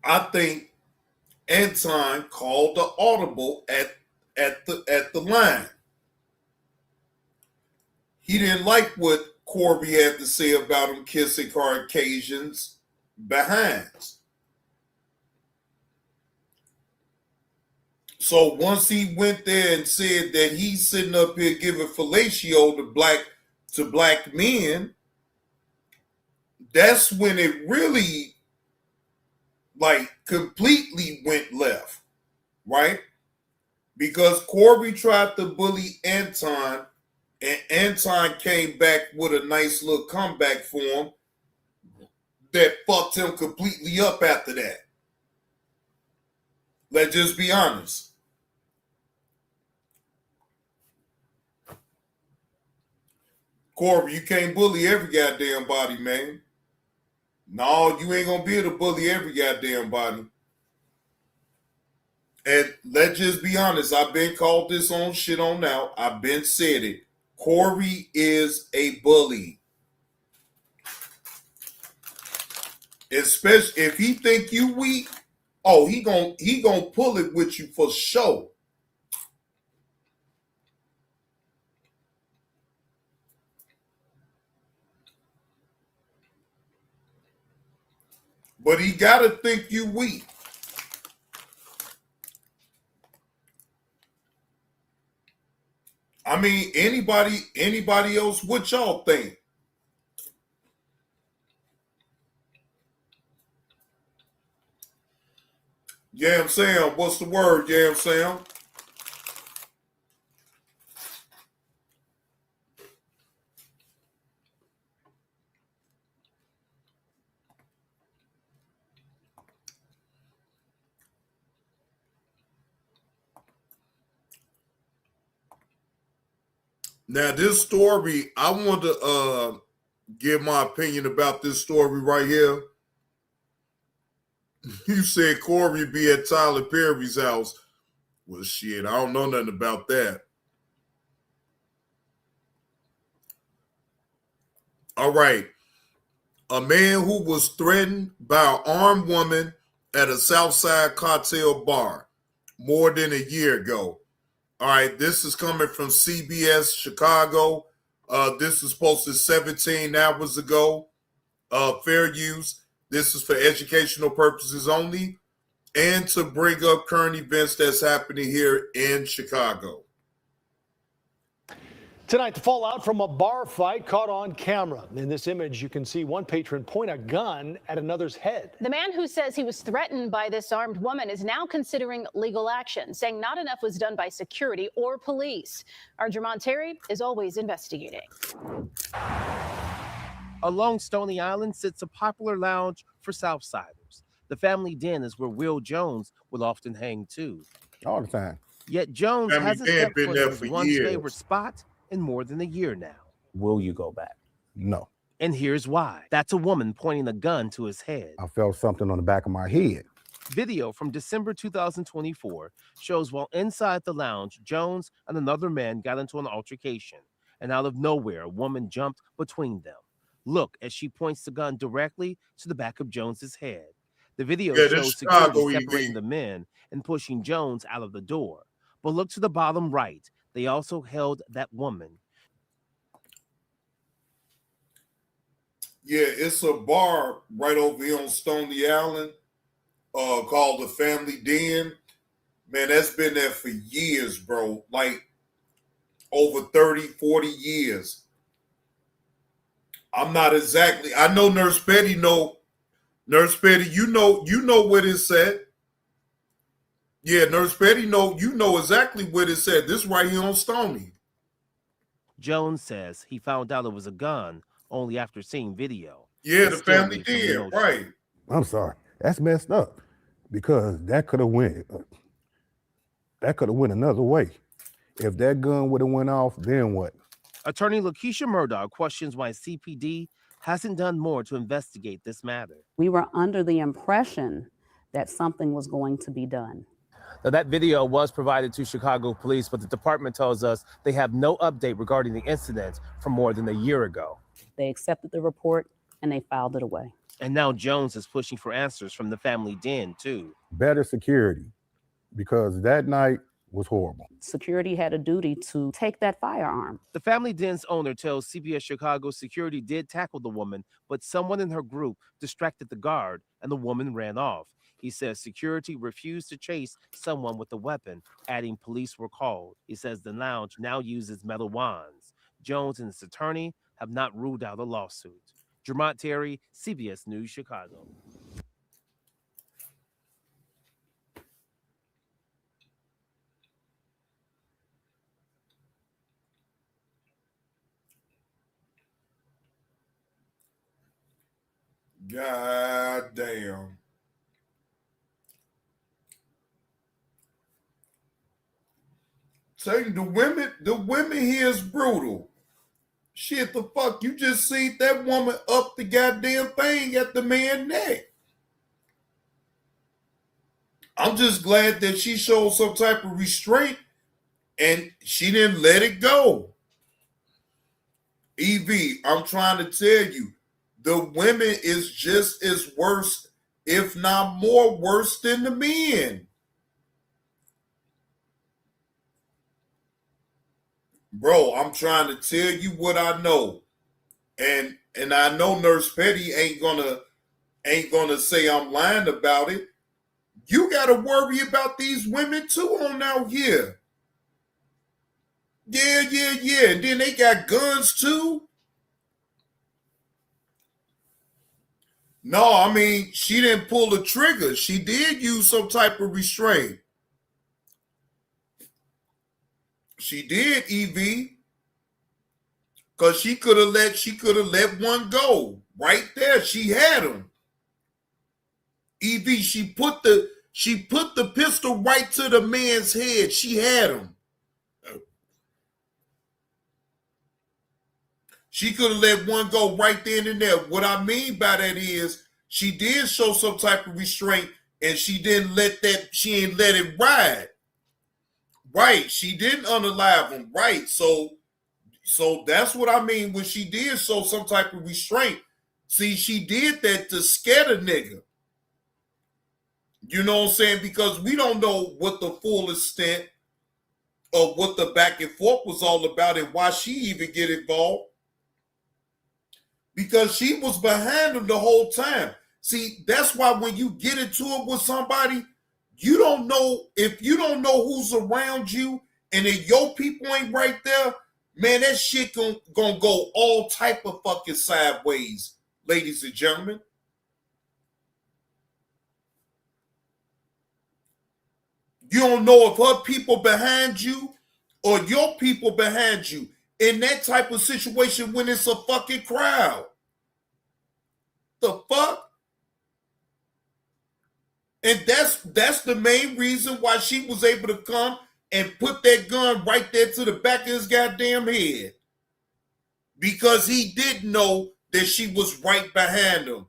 I think Anton called the audible at the line. He didn't like what Corby had to say about him kissing Caucasians behinds. So once he went there and said that he's sitting up here giving fellatio to black men, that's when it really completely went left, right? Because Corby tried to bully Anton, and Anton came back with a nice little comeback for him that fucked him completely up after that. Let's just be honest. Corey, you can't bully every goddamn body, man. No, you ain't gonna be able to bully every goddamn body. And let's just be honest, I've been called this on shit on now. I've been said it. Corey is a bully. Especially if he think you weak, oh, he gonna pull it with you for sure. But he gotta think you weak. I mean, anybody else, what y'all think? Yam Sam, what's the word, Yam Sam? Now, this story, I want to give my opinion about this story right here. You said Corey be at Tyler Perry's house. Well, shit, I don't know nothing about that. All right. A man who was threatened by an armed woman at a Southside cocktail bar more than a year ago. All right, this is coming from CBS Chicago. This was posted 17 hours ago. Fair use. This is for educational purposes only and to bring up current events that's happening here in Chicago. Tonight, the fallout from a bar fight caught on camera. In this image, you can see one patron point a gun at another's head. The man who says he was threatened by this armed woman is now considering legal action, saying not enough was done by security or police. Our Gervonta Terry is always investigating. Along Stony Island sits a popular lounge for Southsiders. The Family Den is where Will Jones will often hang too. All the time. Yet Jones Family hasn't Den stepped been foot there in his for once years. favorite spot in more than a year now. Will you go back? No. And here's why. That's a woman pointing a gun to his head. I felt something on the back of my head. Video from December 2024 shows while inside the lounge, Jones and another man got into an altercation, and out of nowhere, a woman jumped between them. Look as she points the gun directly to the back of Jones's head. The video shows security separating the men and pushing Jones out of the door. But look to the bottom right. They also held that woman. Yeah, it's a bar right over here on Stony Island called the Family Den. Man, that's been there for years, bro. Like over 30, 40 years. I'm not exactly. I know Nurse Betty know. Nurse Betty, you know what it said. Yeah, Nurse Betty you know exactly what it said. This right here on Stony. Jones says he found out it was a gun only after seeing video. Yeah, the Family Den, right. I'm sorry. That's messed up because that could have went another way. If that gun would have went off, then what? Attorney Lakeisha Murdoch questions why CPD hasn't done more to investigate this matter. We were under the impression that something was going to be done. Now, that video was provided to Chicago police, but the department tells us they have no update regarding the incident from more than a year ago. They accepted the report and they filed it away. And now Jones is pushing for answers from the Family Den, too. Better security, because that night was horrible. Security had a duty to take that firearm. The Family Den's owner tells CBS Chicago security did tackle the woman, but someone in her group distracted the guard and the woman ran off. He says security refused to chase someone with a weapon, adding police were called. He says the lounge now uses metal wands. Jones and his attorney have not ruled out a lawsuit. Gervonta Terry, CBS News, Chicago. God damn. Saying the women here is brutal. Shit, the fuck? You just seen that woman up the goddamn thing at the man's neck. I'm just glad that she showed some type of restraint and she didn't let it go. EV, I'm trying to tell you, the women is just as worse, if not more worse than the men. Bro, I'm trying to tell you what I know. And I know Nurse Petty ain't gonna say I'm lying about it. You gotta worry about these women too on out here. Yeah. And then they got guns too. No, I mean, she didn't pull the trigger. She did use some type of restraint. She did, EV. Because she could have let one go. Right there. She had him. EV, she put the pistol right to the man's head. She had him. She could have let one go right then and there. What I mean by that is she did show some type of restraint and she ain't let it ride. Right. She didn't unalive him. Right. So that's what I mean when she did show some type of restraint. See, she did that to scare the nigga. You know what I'm saying? Because we don't know what the full extent of what the back and forth was all about and why she even get involved. Because she was behind him the whole time. See, that's why when you get into it with somebody, you don't know, if you don't know who's around you and if your people ain't right there, man, that shit gonna go all type of fucking sideways, ladies and gentlemen. You don't know if her people behind you or your people behind you in that type of situation when it's a fucking crowd. The fuck? And that's the main reason why she was able to come and put that gun right there to the back of his goddamn head. Because he didn't know that she was right behind him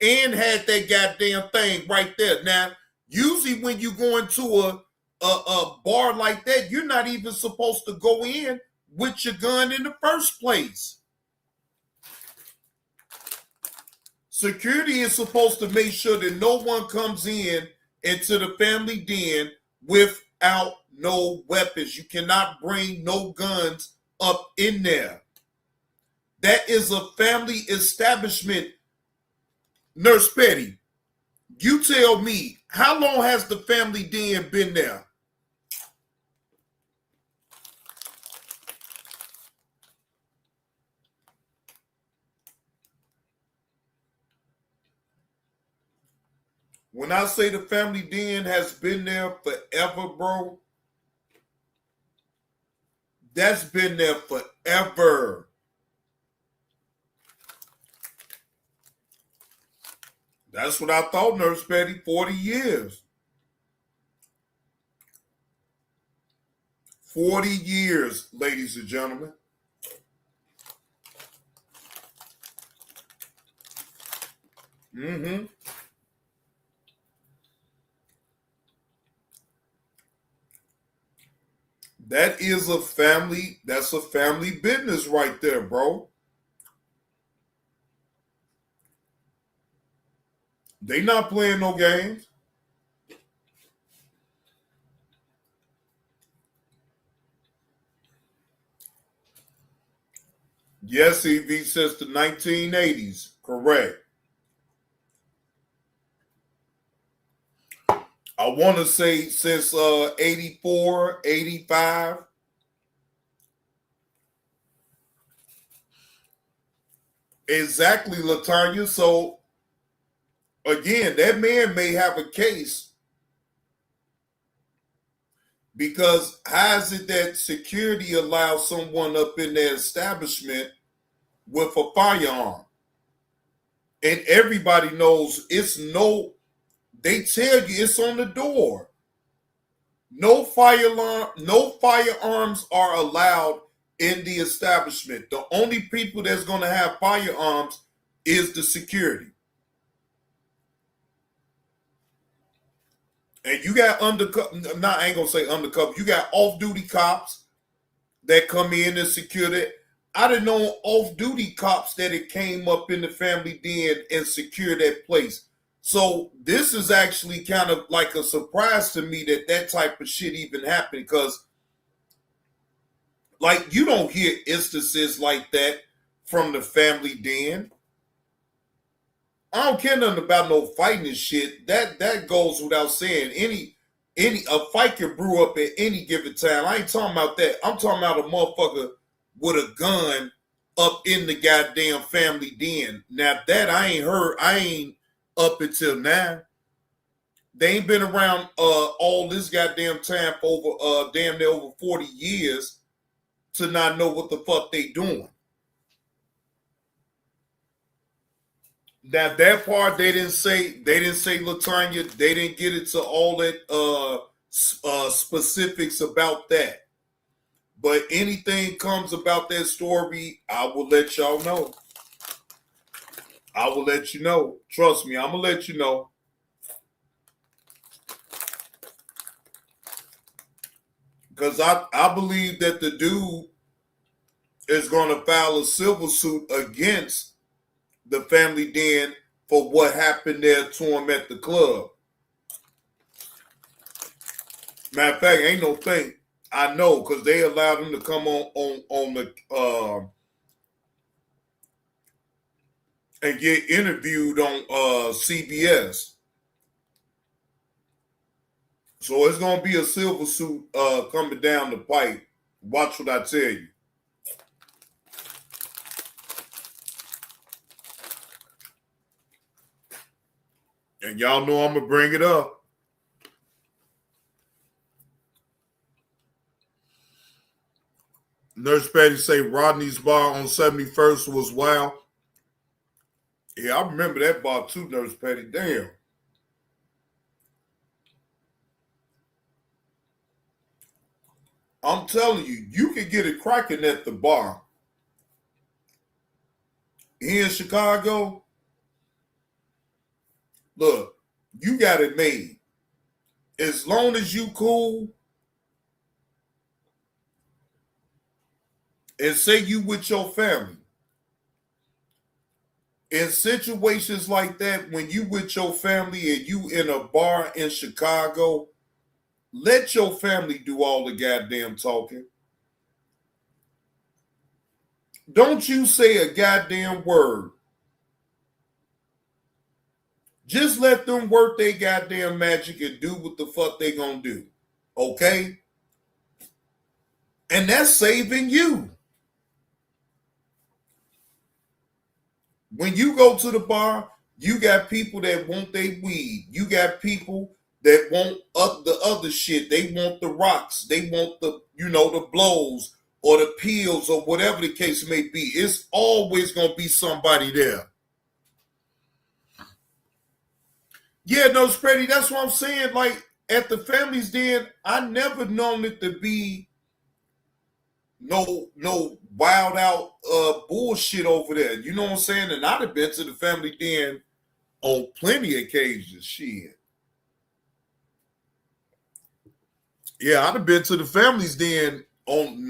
and had that goddamn thing right there. Now, usually when you go into a bar like that, you're not even supposed to go in with your gun in the first place. Security is supposed to make sure that no one comes into the family den without no weapons. You cannot bring no guns up in there. That is a family establishment. Nurse Petty, you tell me, how long has the family den been there? When I say the family den has been there forever, bro, that's been there forever. That's what I thought, Nurse Petty, 40 years. 40 years, ladies and gentlemen. Mm-hmm. That is that's a family business right there, bro. They not playing no games. Yes, EV since the 1980s. Correct. I want to say since 84, 85. Exactly, LaTanya. So, again, that man may have a case because how is it that security allows someone up in their establishment with a firearm? And everybody knows they tell you it's on the door. No firearms are allowed in the establishment. The only people that's going to have firearms is the security. And you got undercover, I ain't going to say undercover, you got off-duty cops that come in and secure that. I didn't know off-duty cops that it came up in the family den and secure that place. So this is actually kind of like a surprise to me that type of shit even happened, because like you don't hear instances like that from the family den. I don't care nothing about no fighting and shit. That goes without saying. A fight can brew up at any given time. I ain't talking about that. I'm talking about a motherfucker with a gun up in the goddamn family den. Now that I ain't heard. I ain't up until now. They ain't been around all this goddamn time for over damn near over 40 years to not know what the fuck they doing. Now that part they didn't say LaTanya, they didn't get into all that specifics about that. But anything comes about that story, I will let y'all know. I will let you know. Trust me, I'm gonna let you know. Because I believe that the dude is gonna file a civil suit against the family den for what happened there to him at the club. Matter of fact, ain't no thing. I know, because they allowed him to come on the and get interviewed on CBS. So it's gonna be a civil suit coming down the pipe. Watch what I tell you. And y'all know I'm going to bring it up. Nurse Patty say Rodney's bar on 71st was wild. Yeah, I remember that bar too, Nurse Patty. Damn. I'm telling you, you can get it cracking at the bar. Here in Chicago, look, you got it made. As long as you cool and say you with your family, in situations like that, when you with your family and you in a bar in Chicago, let your family do all the goddamn talking. Don't you say a goddamn word. Just let them work their goddamn magic and do what the fuck they gonna do. Okay? And that's saving you. When you go to the bar, you got people that want their weed. You got people that want the other shit. They want the rocks. They want the, the blows or the pills or whatever the case may be. It's always going to be somebody there. Yeah, no, Spready, that's what I'm saying. Like, at the family's den, I never known it to be no wild out bullshit over there. You know what I'm saying? And I'd have been to the family den on plenty of occasions. Shit. Yeah, I'd have been to the family's den on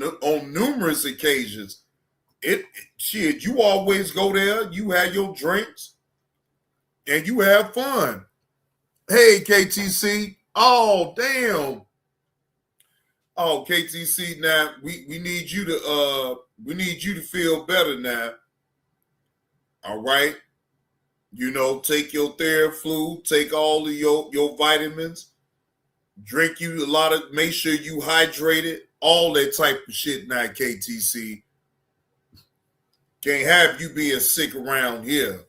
numerous occasions. Shit, you always go there, you have your drinks, and you have fun. Hey, KTC. Oh, damn. Oh, KTC, now we need you to feel better now. All right. Take your Theraflu, take all of your vitamins, drink you make sure you hydrated, all that type of shit now, KTC. Can't have you being sick around here.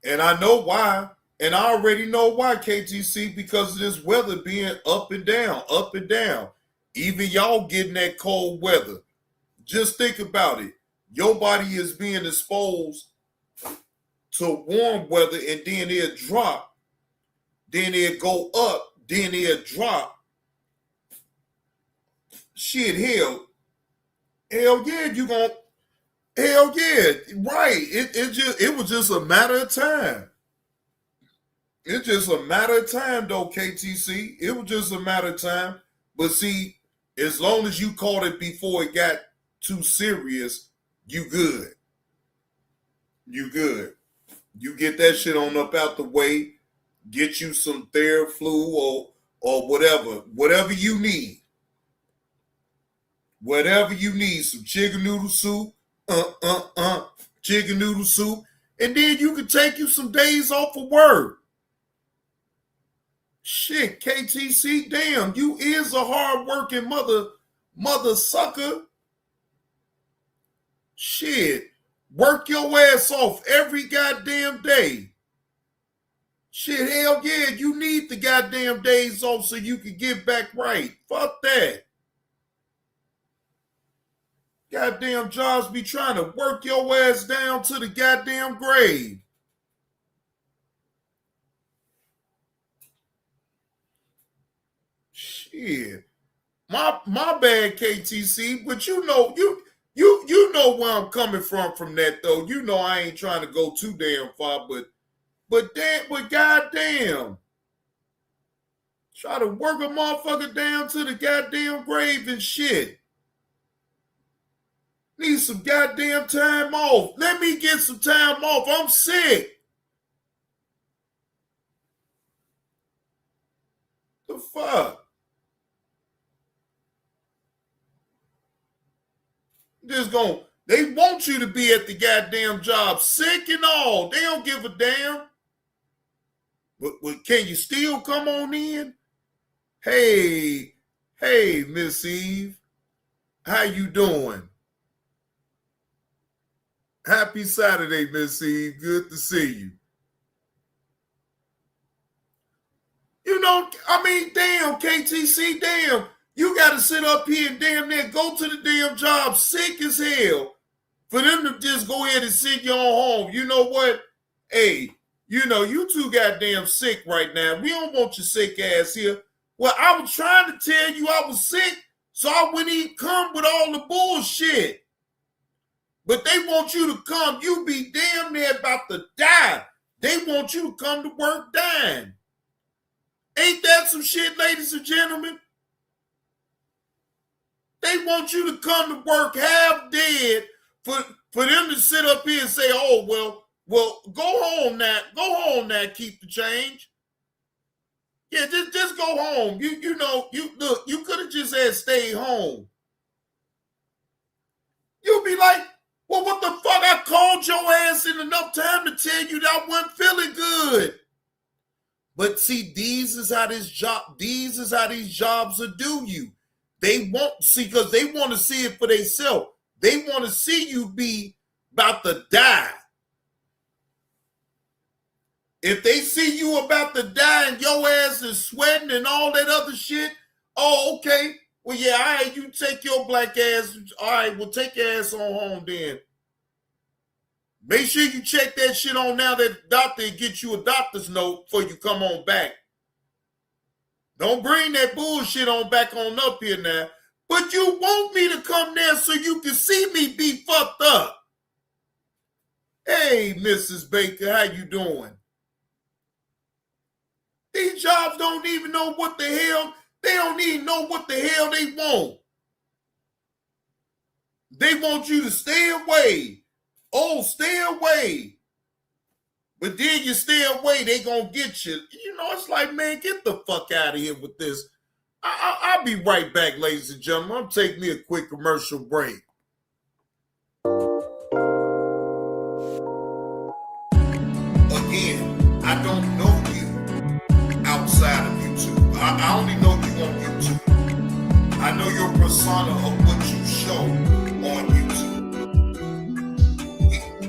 And I know why. And I already know why, KTC, because of this weather being up and down, up and down. Even y'all getting that cold weather. Just think about it. Your body is being exposed to warm weather, and then it'll drop. Then it'll go up. Then it'll drop. shit, hell yeah, you gonna, hell yeah, right. It was just a matter of time. It's just a matter of time, though, KTC. It was just a matter of time. But see, as long as you caught it before it got too serious, you good. You good. You get that shit on up out the way, get you some Theraflu or whatever you need. Whatever you need, some chicken noodle soup, chicken noodle soup, and then you can take you some days off of work. Shit, KTC, damn, you is a hard-working mother sucker. Shit, work your ass off every goddamn day. Shit, hell yeah, you need the goddamn days off so you can get back right. Fuck that. Goddamn jobs be trying to work your ass down to the goddamn grave. Shit. My bad, KTC, but you know where I'm coming from that though. You know I ain't trying to go too damn far, but goddamn. Try to work a motherfucker down to the goddamn grave and shit. Need some goddamn time off. Let me get some time off. I'm sick. The fuck? They want you to be at the goddamn job, sick and all. They don't give a damn. But can you still come on in? Hey, Miss Eve. How you doing? Happy Saturday, Miss Eve. Good to see you. You know, I mean, damn, KTC, damn. You got to sit up here and damn near go to the damn job sick as hell for them to just go ahead and send you on home. You know what? Hey, you know, you too goddamn sick right now. We don't want your sick ass here. Well, I was trying to tell you I was sick, so I wouldn't even come with all the bullshit. But they want you to come. You be damn near about to die. They want you to come to work dying. Ain't that some shit, ladies and gentlemen? They want you to come to work half dead for them to sit up here and say, oh, well, go home now, keep the change. Yeah, just go home. You know, you could have just had stayed home. You'll be like, well, what the fuck? I called your ass in enough time to tell you that I wasn't feeling good. But see, these is how these jobs will do you. They won't see, because they want to see it for themselves. They want to see you be about to die. If they see you about to die and your ass is sweating and all that other shit, oh, okay. Well, yeah, all right, you take your black ass. All right, well, take your ass on home then. Make sure you check that shit on now that the doctor and get you a doctor's note before you come on back. Don't bring that bullshit on back on up here now. But you want me to come there so you can see me be fucked up. Hey, Mrs. Baker, how you doing? These jobs don't even know what the hell. They don't even know what the hell they want. They want you to stay away. Oh, stay away. But then you stay away, they gonna get you. You know, it's like, man, get the fuck out of here with this. I'll be right back, ladies and gentlemen. I'm taking me a quick commercial break. Again, I don't know you outside of YouTube. I only know you on YouTube. I know your persona of what you show on YouTube.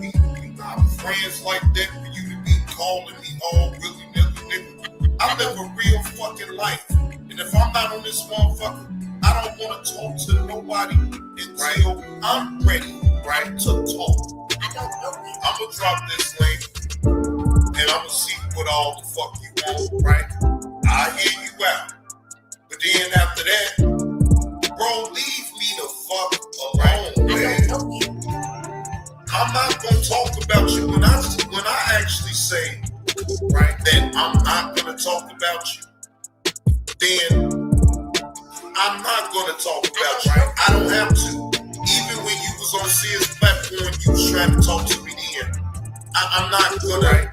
We not friends like that for you to be calling me all really nigga. I live a real fucking life. And if I'm not on this motherfucker, I don't want to talk to nobody until I'm ready, right, to talk. I don't know you. I'm going to drop this link, and I'm going to see what all the fuck you want, right? I'll hear you out. But then after that, Bro, leave me the fuck alone, man. I'm not gonna talk about you when I actually say, right, that I'm not gonna talk about you. Then I'm not gonna talk about you. I don't have to. Even when you was on Sears platform, you was trying to talk to me then. I'm not gonna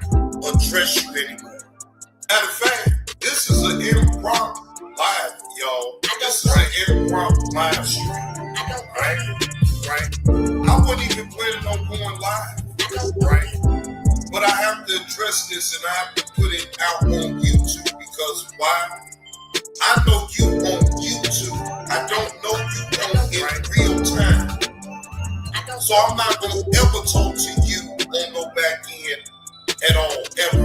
address you anymore. Matter of fact, this is an impromptu live, y'all. This is an impromptu live stream. Right? I wasn't even planning on going live. Right? But I have to address this and I have to put it out on YouTube because why? I know you on YouTube. I don't know you on in real time. So I'm not gonna ever talk to you on no back end at all, ever.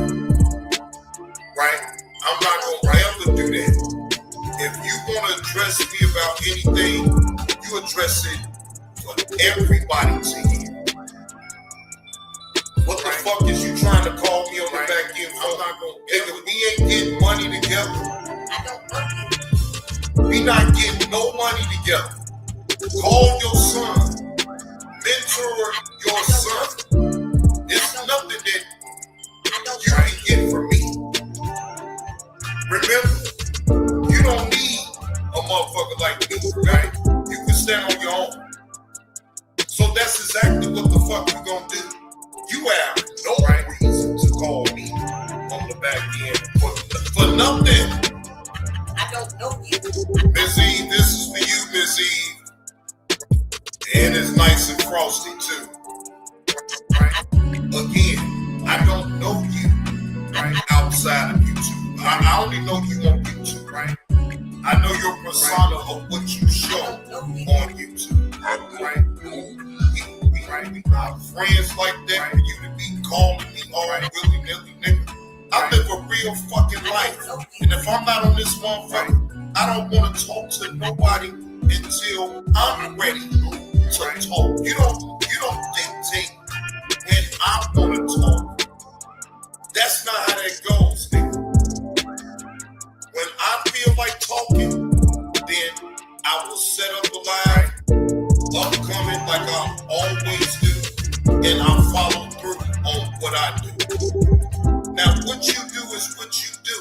Right? I'm not gonna ever do that. If you wanna address me about anything, you address it for everybody to hear. What the fuck is you trying to call me on the back end for? I'm not gonna, nigga, we ain't getting money together. We not getting no money together. Call your son. Mentor your son. It's nothing that you can get from me. Remember, you don't need a motherfucker like me, right? You can stand on your own. So that's exactly what the fuck you gonna do. You have no reason to call me on the back end for nothing. I don't know you. Miss Eve, this is for you, Miss Eve. And it's nice and frosty too. Right? Again, I don't know you, right? Outside of YouTube. I only know you on YouTube, right? I know your persona of what you show on YouTube. Right? We not friends like that for you to be calling me all right, willy-nilly, nigga. I live a real fucking life. And if I'm not on this motherfucker, I don't want to talk to nobody until I'm ready to talk. You don't dictate when I want to talk. That's not how that goes, nigga. When I feel like talking, then I will set up a live, upcoming like I always do, and I'll follow through on what I do. Now, what you do is what you do.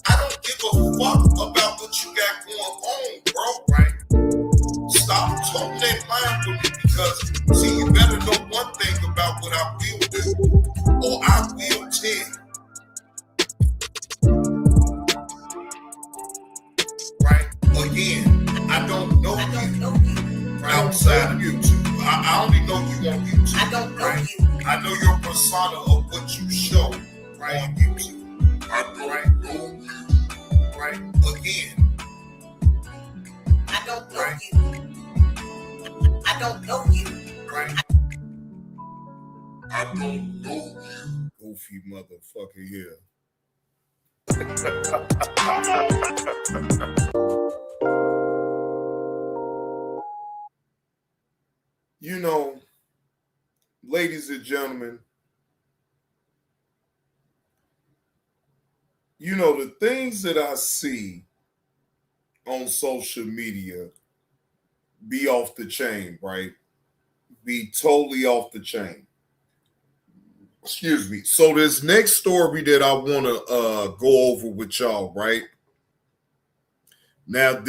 I don't give a fuck about what you got going on, bro, right? Stop talking that line with me because, see, you better know one thing about what I will do, or I will tell. Right? Again, I don't know you outside of YouTube. I only know you on YouTube. I don't know you. I know your persona of what you show on YouTube. Right? Right? Again, I don't know you. I don't know you. Right? I don't know you. Goofy motherfucker here. You know, ladies and gentlemen, you know, the things that I see on social media be off the chain, right? Be totally off the chain. Excuse me. So this next story that I want to go over with y'all, right? Now,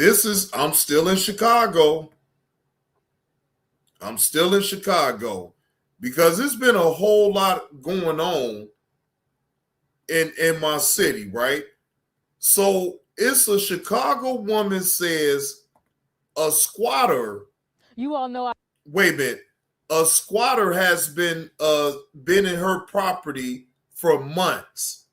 I'm still in Chicago. I'm still in Chicago because there's been a whole lot going on in my city, right? So it's a Chicago woman says a squatter. You all know. Wait a minute. A squatter has been in her property for months.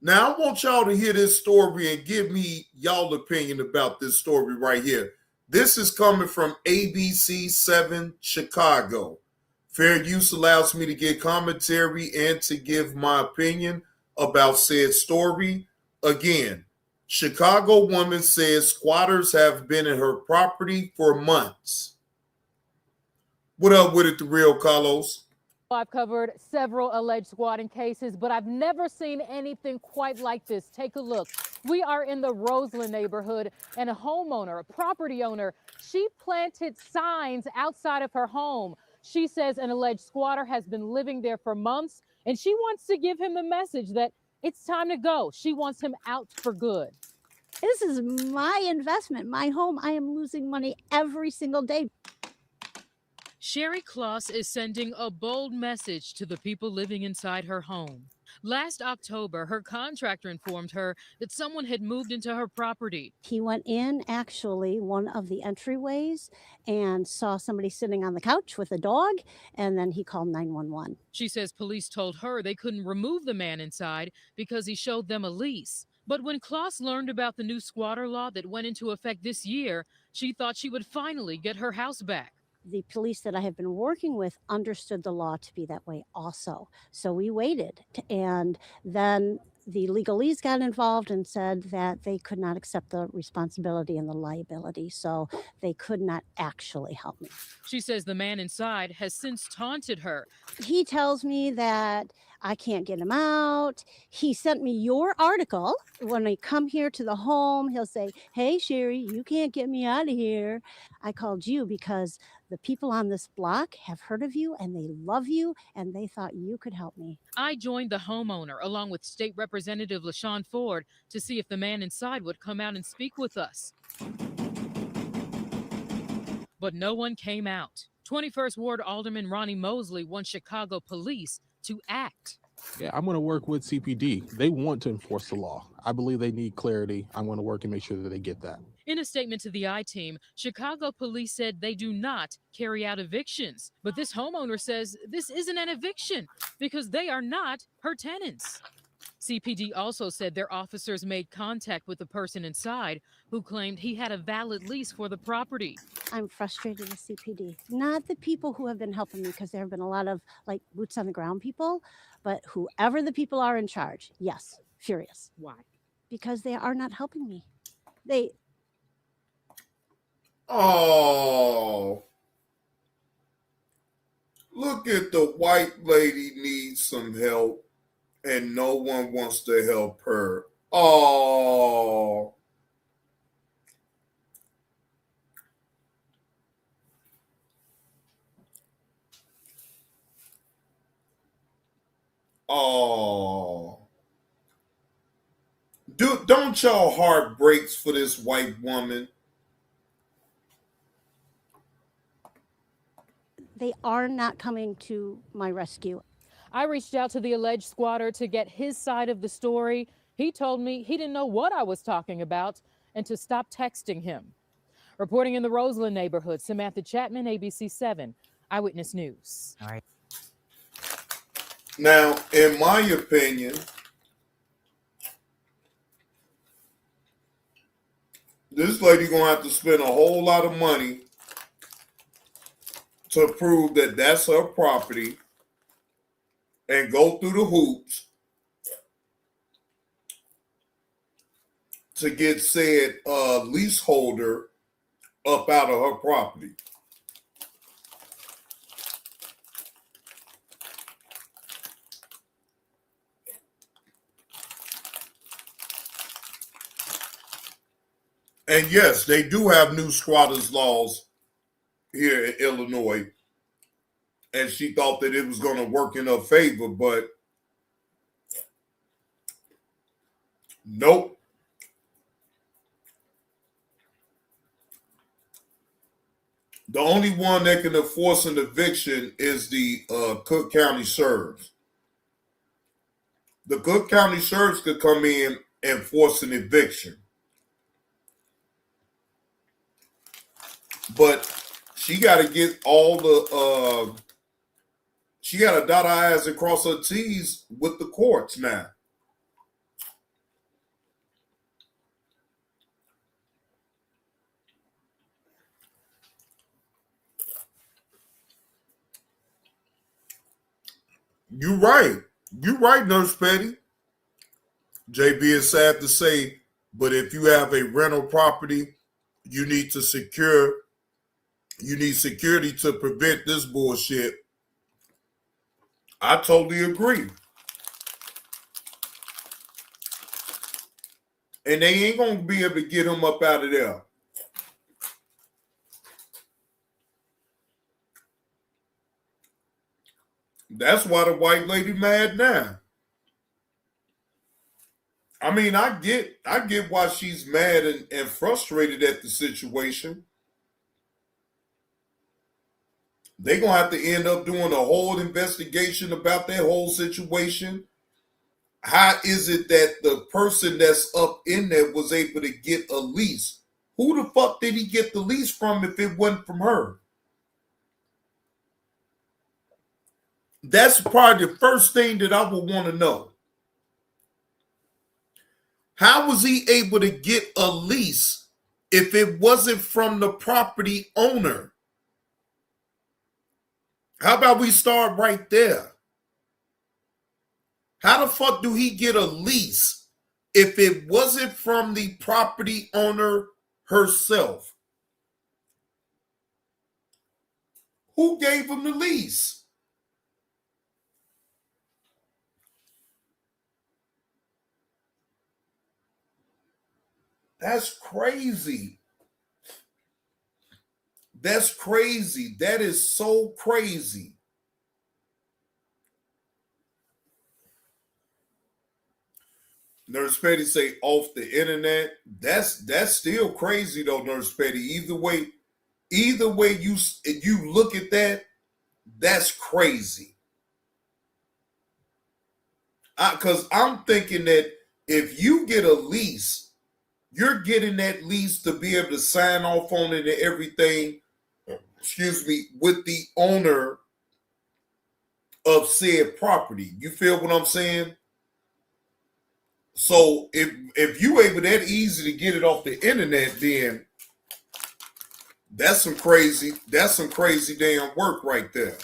Now I want y'all to hear this story and give me y'all opinion about this story right here. This is coming from ABC 7 Chicago. Fair use allows me to get commentary and to give my opinion about said story. Again, Chicago woman says squatters have been in her property for months. What up with it, the real Carlos? I've covered several alleged squatting cases, but I've never seen anything quite like this. Take a look. We are in the Roseland neighborhood, and a homeowner, a property owner, she planted signs outside of her home. She says an alleged squatter has been living there for months, and she wants to give him the message that it's time to go. She wants him out for good. This is my investment, my home. I am losing money every single day. Sherry Kloss is sending a bold message to the people living inside her home. Last October, her contractor informed her that someone had moved into her property. He went in, actually, one of the entryways and saw somebody sitting on the couch with a dog, and then he called 911. She says police told her they couldn't remove the man inside because he showed them a lease. But when Kloss learned about the new squatter law that went into effect this year, she thought she would finally get her house back. The police that I have been working with understood the law to be that way also. So we waited, and then the legalese got involved and said that they could not accept the responsibility and the liability, so they could not actually help me. She says the man inside has since taunted her. He tells me that I can't get him out. He sent me your article. When I come here to the home, he'll say, "Hey, Sherry, you can't get me out of here." I called you because the people on this block have heard of you and they love you and they thought you could help me. I joined the homeowner along with State Representative LaShawn Ford to see if the man inside would come out and speak with us. But no one came out. 21st Ward Alderman Ronnie Mosley wants Chicago police to act. Yeah, I'm going to work with CPD. They want to enforce the law. I believe they need clarity. I'm going to work and make sure that they get that. In a statement to the I-Team, Chicago police said they do not carry out evictions. But this homeowner says this isn't an eviction because they are not her tenants. CPD also said their officers made contact with the person inside who claimed he had a valid lease for the property. I'm frustrated with CPD, not the people who have been helping me, because there have been a lot of like boots on the ground people, but whoever the people are in charge, yes, furious. Why? Because they are not helping me. Oh, look at the white lady needs some help and no one wants to help her. Oh. Oh. Don't y'all heart breaks for this white woman? They are not coming to my rescue. I reached out to the alleged squatter to get his side of the story. He told me he didn't know what I was talking about and to stop texting him. Reporting in the Roseland neighborhood, Samantha Chapman, ABC 7, Eyewitness News. All right. Now, in my opinion, this lady gonna have to spend a whole lot of money to prove that that's her property and go through the hoops to get said leaseholder up out of her property. And yes, they do have new squatters laws here in Illinois. And she thought that it was going to work in her favor, but nope. The only one that can enforce an eviction is the Cook County Sheriffs. The Cook County Sheriffs could come in and force an eviction. But she got to get all the, she got to dot her I's and cross her T's with the courts now. You're right. You're right, Nurse Petty. JB is sad to say, but if you have a rental property, you need security to prevent this bullshit. I totally agree. And they ain't going to be able to get him up out of there. That's why the white lady mad now. I mean, I get why she's mad and frustrated at the situation. They're going to have to end up doing a whole investigation about that whole situation. How is it that the person that's up in there was able to get a lease? Who the fuck did he get the lease from if it wasn't from her? That's probably the first thing that I would want to know. How was he able to get a lease if it wasn't from the property owner? How about we start right there? How the fuck do he get a lease if it wasn't from the property owner herself? Who gave him the lease? That's crazy. That's crazy. That is so crazy. Nurse Petty say off the internet. That's still crazy though, Nurse Petty. Either way you look at that, that's crazy. Because I'm thinking that if you get a lease, you're getting that lease to be able to sign off on it and everything, with the owner of said property. You feel what I'm saying? So if you able that easy to get it off the internet, then that's some crazy damn work right there.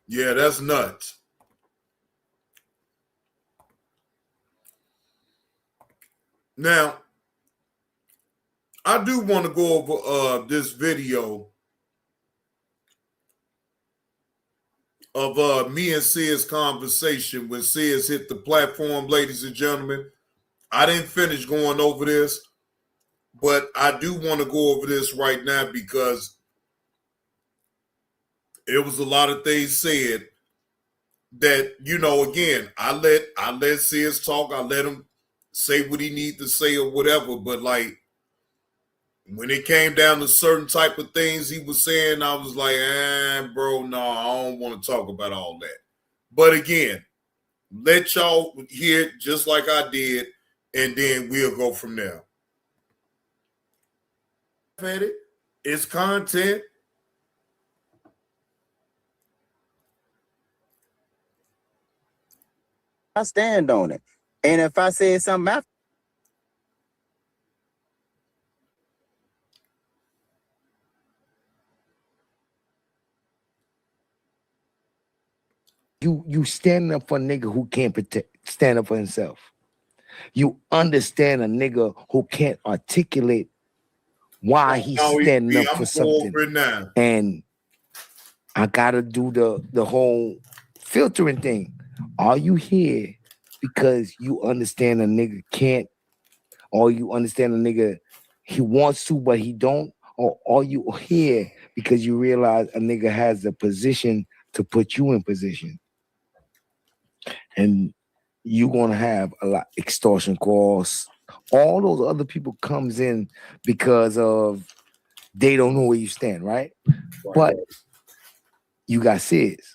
Yeah, that's nuts. Now, I do want to go over this video of me and Sid's conversation when Sid's hit the platform, ladies and gentlemen. I didn't finish going over this, but I do want to go over this right now because it was a lot of things said that, again, I let Sid talk. I let him say what he need to say or whatever. But like when it came down to certain type of things he was saying, I was like, bro, no, I don't want to talk about all that. But again, let y'all hear it just like I did, and then we'll go from there. It's content. I stand on it. And if I said something after, you standing up for a nigga who can't stand up for himself. You understand a nigga who can't articulate why he's standing up for something. And I gotta do the whole filtering thing. Are you here because you understand a nigga can't, or you understand a nigga he wants to but he don't, or are you here because you realize a nigga has a position to put you in position? And you're gonna have a lot extortion calls. All those other people comes in because of they don't know where you stand, right? But you got Sis.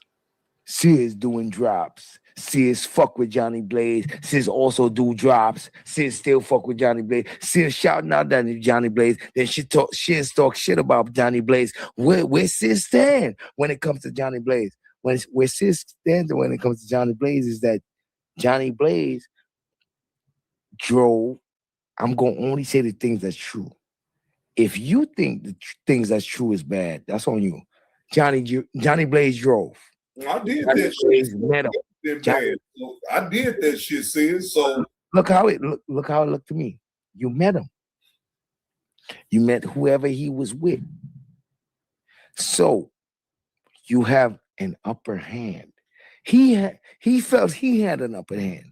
Sis doing drops. Sis fuck with Johnny Blaze. Sis also do drops. Sis still fuck with Johnny Blaze. Sis shouting out that Johnny Blaze. Then she talk shit about Johnny Blaze. Where Sis stand when it comes to Johnny Blaze? Where Sis stands when it comes to Johnny Blaze is that Johnny Blaze drove. I'm going to only say the things that's true. If you think the things that's true is bad, that's on you. Johnny Blaze drove. I did Johnny that Blaze shit. met him. Then bad. So I did that shit, sis. So look how it looked to me. You met him. You met whoever he was with. So you have an upper hand. He felt he had an upper hand.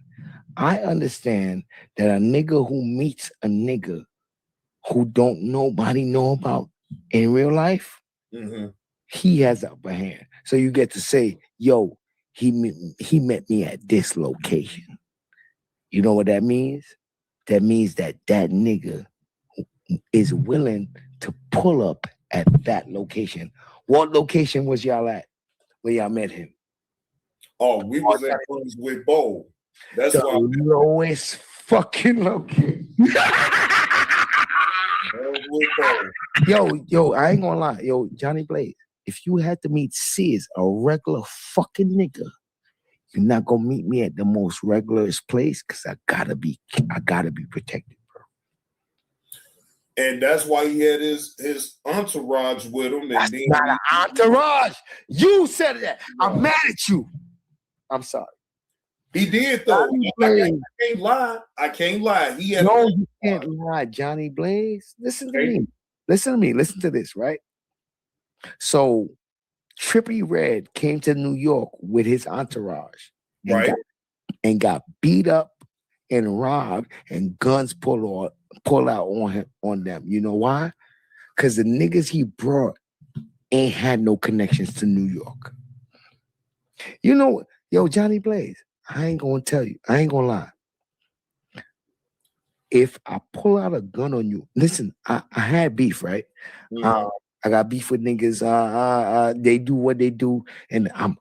I understand that a nigga who meets a nigga who don't nobody know about in real life, he has the upper hand. So you get to say, yo, he met me at this location. You know what that means? That means that nigga is willing to pull up at that location. What location was y'all at where y'all met him? Oh, we was at Brunswick Bowl. That's the why lowest fucking location. Yo, I ain't gonna lie. Yo, Johnny Blaze, if you had to meet Sis, a regular fucking nigga, you're not gonna meet me at the most regularest place because I gotta be protected, bro. And that's why he had his entourage with him. That's not an entourage. You said that. I'm mad at you. I'm sorry. He did though. I can't lie. I can't lie. He had you can't lie, Johnny Blaze. Listen to me. Listen to me. Listen to this, right? So Trippie Redd came to New York with his entourage, and got beat up and robbed, and guns pulled out on them. You know why? Because the niggas he brought ain't had no connections to New York. You know, yo, Johnny Blaze, I ain't gonna tell you. I ain't gonna lie. If I pull out a gun on you, listen, I had beef, right? I got beef with niggas. They do what they do, and I'm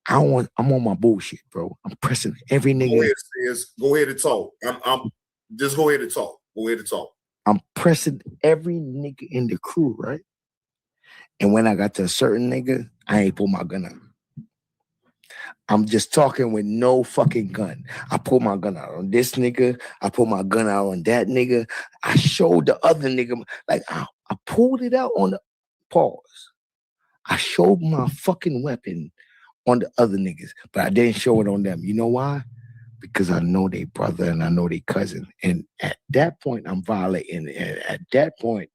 on my bullshit, bro. I'm pressing every nigga. Go ahead, sis. Go ahead and talk. I'm just go ahead and talk. Go ahead and talk. I'm pressing every nigga in the crew, right? And when I got to a certain nigga, I ain't pull my gun out. I'm just talking with no fucking gun. I pull my gun out on this nigga. I pull my gun out on that nigga. I showed the other nigga, like I pulled it out on the pause. I showed my fucking weapon on the other niggas, but I didn't show it on them. You know why? Because I know they brother and I know they cousin. And at that point, I'm violating. And at that point,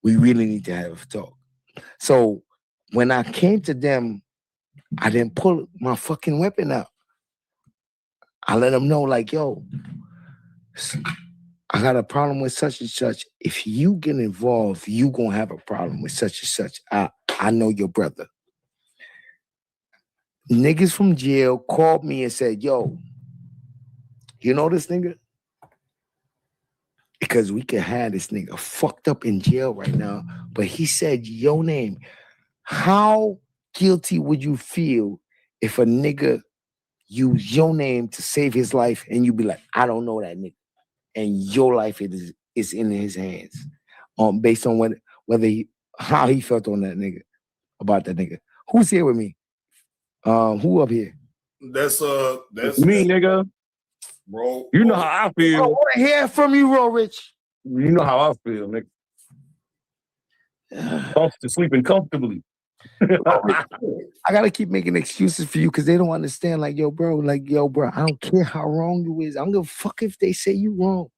we really need to have a talk. So when I came to them, I didn't pull my fucking weapon out. I let them know, like, yo, I got a problem with such and such. If you get involved, you gonna have a problem with such and such. I know your brother. Niggas from jail called me and said, yo, you know this nigga? Because we could have this nigga fucked up in jail right now, but he said your name. How guilty would you feel if a nigga used your name to save his life and you be like, I don't know that nigga, and your life is in his hands, based on how he felt on that nigga, about that nigga. Who's here with me? Who up here? That's me, nigga. Bro, you know how I feel. I want to hear from you, Real Rich. You know how I feel, nigga. Sleeping comfortably. I gotta keep making excuses for you because they don't understand. Like, yo, bro, I don't care how wrong you is. I don't give a fuck if they say you wrong.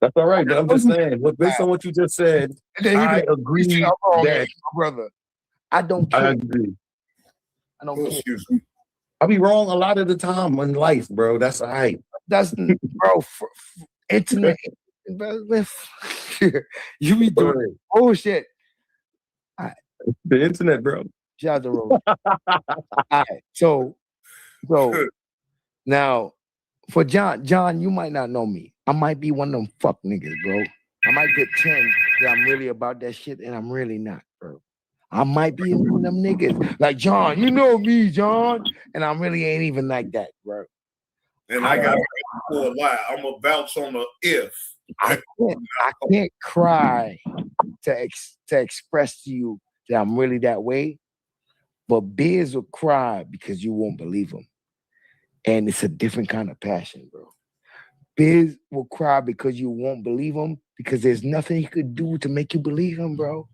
That's all right, but I'm just saying, based on what you just said, I agree that, my brother. I don't care. I agree. I don't care. Excuse me. I be wrong a lot of the time in life, bro. That's all right. That's bro. Internet. You be doing bullshit. The internet, bro. Shout out to Rose. All right. So now for John, you might not know me. I might be one of them fuck niggas, bro. I might pretend that I'm really about that shit, and I'm really not, bro. I might be one of them niggas. Like, John, you know me, John. And I really ain't even like that, bro. And I got for a lie. I'm a vouch on the if. I can't cry to express to you that I'm really that way. But Biz will cry because you won't believe him. And it's a different kind of passion, bro. Biz will cry because you won't believe him, because there's nothing he could do to make you believe him, bro.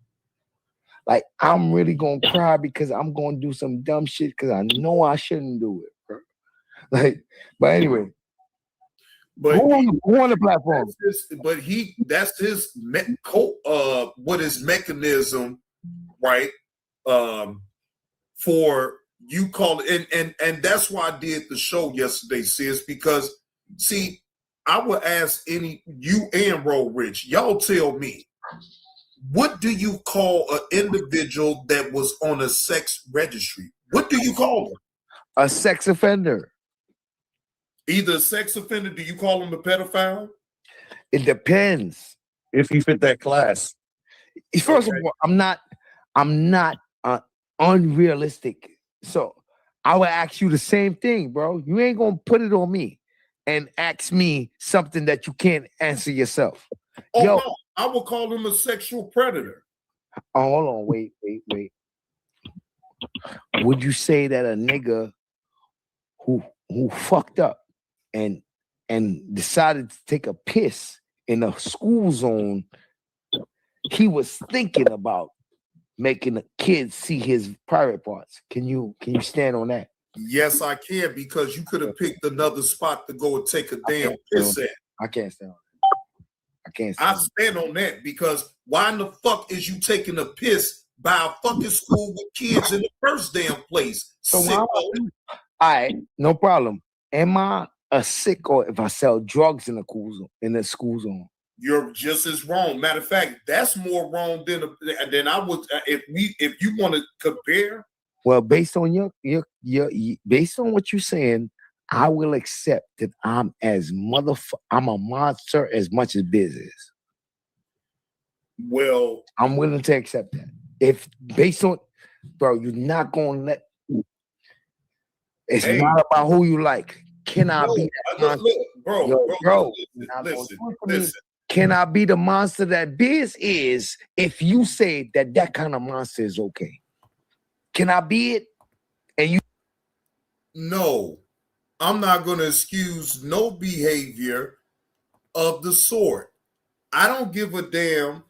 Like, I'm really gonna cry because I'm gonna do some dumb shit because I know I shouldn't do it, bro. Like, but anyway. But who on the platform? That's his what his mechanism, right? For you call it, and that's why I did the show yesterday, sis, because see, I would ask you and Ro Rich, y'all tell me, what do you call an individual that was on a sex registry? What do you call them? A sex offender. Either a sex offender, do you call him a pedophile? It depends. If he fit that class. First of all, I'm not unrealistic. So I would ask you the same thing, bro. You ain't gonna put it on me and ask me something that you can't answer yourself. Oh, no, I would call him a sexual predator. Oh, hold on, wait. Would you say that a nigga who fucked up and decided to take a piss in a school zone, he was thinking about making the kids see his private parts? Can you stand on that? Yes, I can, because you could have picked another spot to go and take a damn piss at. I can't stand on that. I stand on that, because why in the fuck is you taking a piss by a fucking school with kids in the first damn place? So all right, no problem. Am I a sicko if I sell drugs in the school zone? You're just as wrong. Matter of fact, that's more wrong than I would if you want to compare. Well, based on based on what you're saying, I will accept that I'm a monster as much as business. Well, I'm willing to accept that. If based on, bro, you're not gonna let. It's not about who you like. Can I be that monster? Bro, listen. Can I be the monster that Biz is if you say that kind of monster is okay? Can I be it? And you? No, I'm not going to excuse no behavior of the sort. I don't give a damn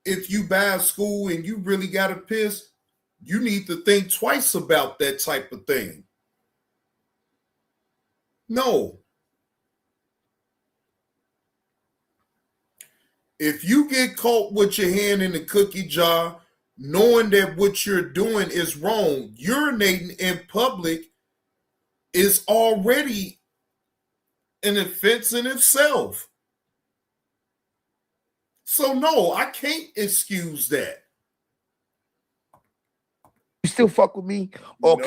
if you buy a school and you really got to piss. You need to think twice about that type of thing. No. If you get caught with your hand in the cookie jar, knowing that what you're doing is wrong, urinating in public is already an offense in itself. So no, I can't excuse that. You still fuck with me? Or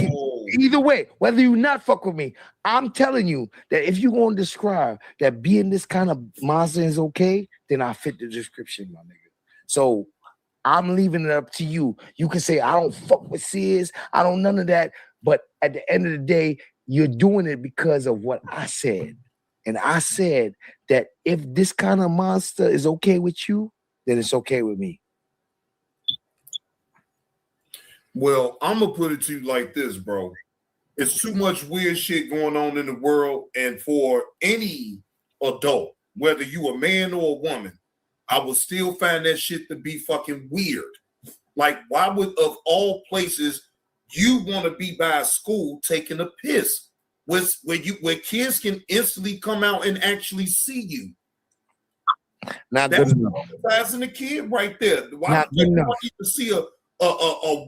either way, whether you not fuck with me, I'm telling you that if you're going to describe that being this kind of monster is okay, then I fit the description, my nigga. So I'm leaving it up to you. You can say, I don't fuck with Sears. I don't none of that. But at the end of the day, you're doing it because of what I said. And I said that if this kind of monster is okay with you, then it's okay with me. Well, I'm going to put it to you like this, bro. It's too much weird shit going on in the world. And for any adult, whether you a man or a woman, I would still find that shit to be fucking weird. Like, why would, of all places, you want to be by a school taking a piss where kids can instantly come out and actually see you? Not That's good enough. As a kid right there. Why Not good enough. you to see a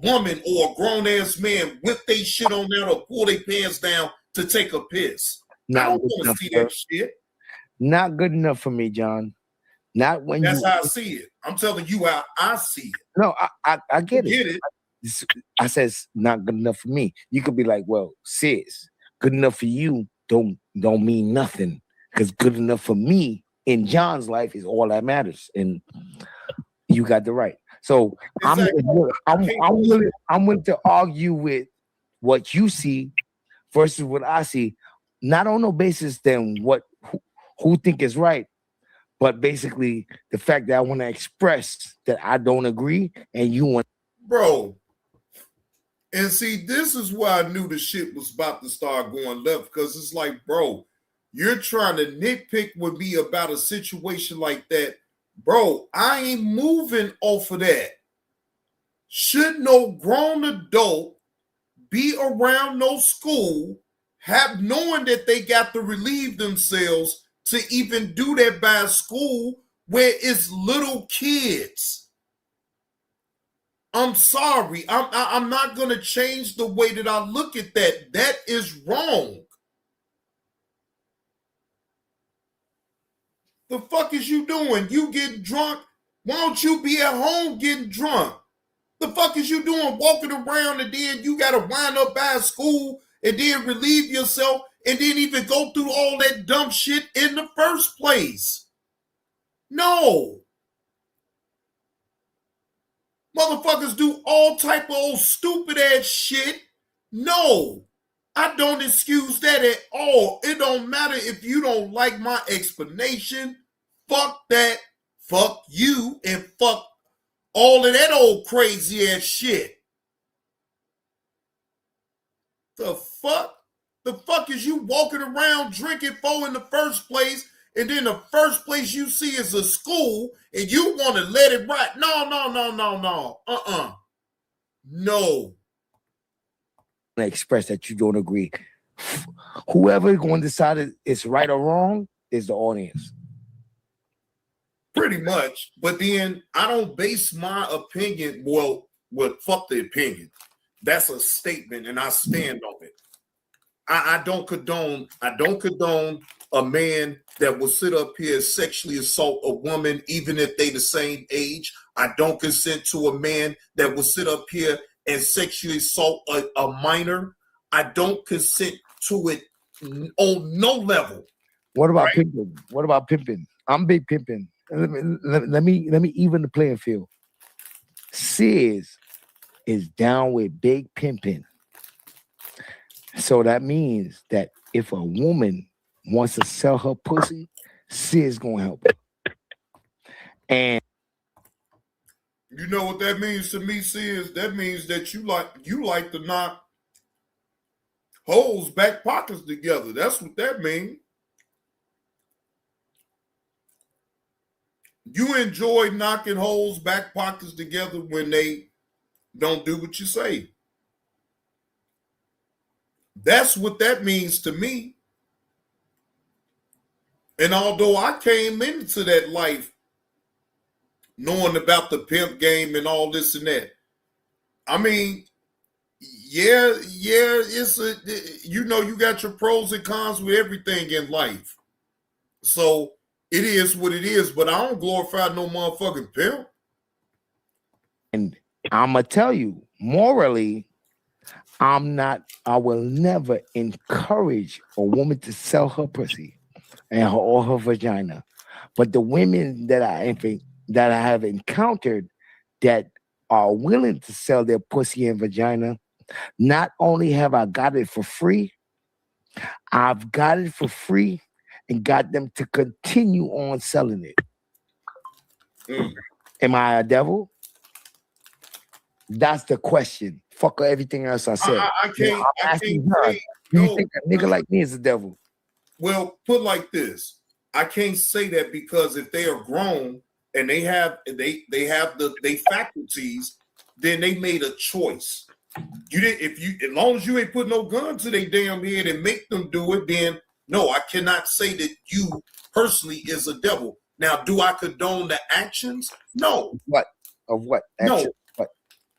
woman or a grown-ass man whip they shit on there or pull their pants down to take a piss? I don't want to see that shit. Not good enough for me, John. Not when That's how I see it. I'm telling you how I see it. No, I get You it. get it. I says not good enough for me. You could be like, well, sis, good enough for you don't mean nothing. Because good enough for me in John's life is all that matters. And you got the right. So exactly. I'm willing to argue with what you see versus what I see, not on no basis than who think is right, but basically the fact that I want to express that I don't agree and you want. Bro, and see, this is why I knew the shit was about to start going left, because it's like, bro, you're trying to nitpick with me about a situation like that. Bro, I ain't moving off of that. Should no grown adult be around no school, knowing that they got to relieve themselves to even do that by school where it's little kids. I'm sorry. I'm not going to change the way that I look at that. That is wrong. The fuck is you doing? You getting drunk? Why don't you be at home getting drunk? The fuck is you doing walking around and then you got to wind up by school and then relieve yourself and then even go through all that dumb shit in the first place? No. Motherfuckers do all type of old stupid ass shit. No. I don't excuse that at all. It don't matter if you don't like my explanation. Fuck that. Fuck you. And fuck all of that old crazy ass shit. The fuck? The fuck is you walking around drinking for in the first place, and then the first place you see is a school, and you want to let it ride? No. No. Express that you don't agree. Whoever is going to decide it's right or wrong is the audience. Pretty much. But then I don't base my opinion, well, fuck the opinion. That's a statement, and I stand on it. I don't condone a man that will sit up here and sexually assault a woman, even if they the same age. I don't consent to a man that will sit up here and sexually assault a minor. I don't consent to it on no level. What about pimping? What about pimping? I'm big pimping. Let me even the playing field. Sis is down with big pimping. So that means that if a woman wants to sell her pussy, Sis gonna help her. And you know what that means to me, Sis? That means that you like to knock hoes back pockets together. That's what that means. You enjoy knocking hoes back pockets together when they don't do what you say. That's what that means to me. And although I came into that life knowing about the pimp game and all this and that, I mean, yeah, it's you got your pros and cons with everything in life. So it is what it is, but I don't glorify no motherfucking pimp. And I'm gonna tell you, morally, I will never encourage a woman to sell her pussy or her vagina. But the women that I have encountered that are willing to sell their pussy and vagina, not only have I got it for free, I've got it for free and got them to continue on selling it. Am I a devil? That's the question. Fuck everything else I said. I can't do you think a nigga like me is a devil? Well, put like this. I can't say that because if they are grown and they have the faculties, then they made a choice. As long as you ain't put no gun to their damn head and make them do it, then no, I cannot say that you personally is a devil. Now, do I condone the actions? No. What? Of what? Action? No.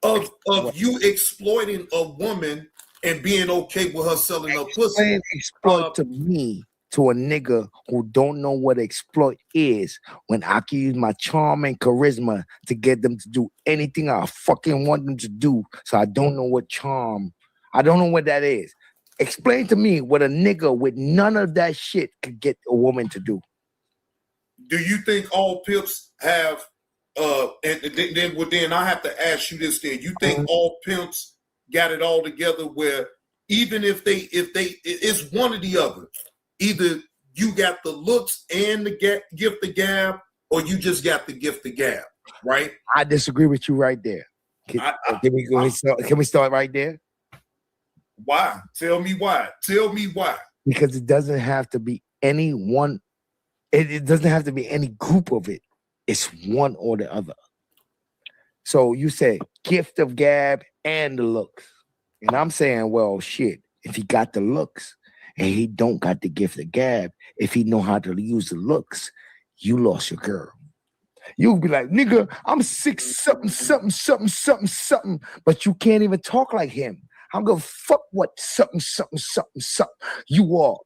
What? Of you exploiting a woman and being okay with her selling her pussy. Exploit to me, to a nigga who don't know what exploit is, when I can use my charm and charisma to get them to do anything I fucking want them to do. So I don't know what charm, I don't know what that is. Explain to me what a nigga with none of that shit could get a woman to do. Do you think all pimps have and then I have to ask you this then. You think all pimps got it all together where even if it's one or the other, either you got the looks and the gift the gab, or you just got the gift the gab, right? I disagree with you right there. Can we start right there? Why? Tell me why. Tell me why. Because it doesn't have to be any one. It doesn't have to be any group of it. It's one or the other. So you say gift of gab and the looks. And I'm saying, well, shit, if he got the looks and he don't got the gift of gab, if he know how to use the looks, you lost your girl. You'll be like, nigga, I'm 6'something," but you can't even talk like him. I'm gonna fuck what something. You are.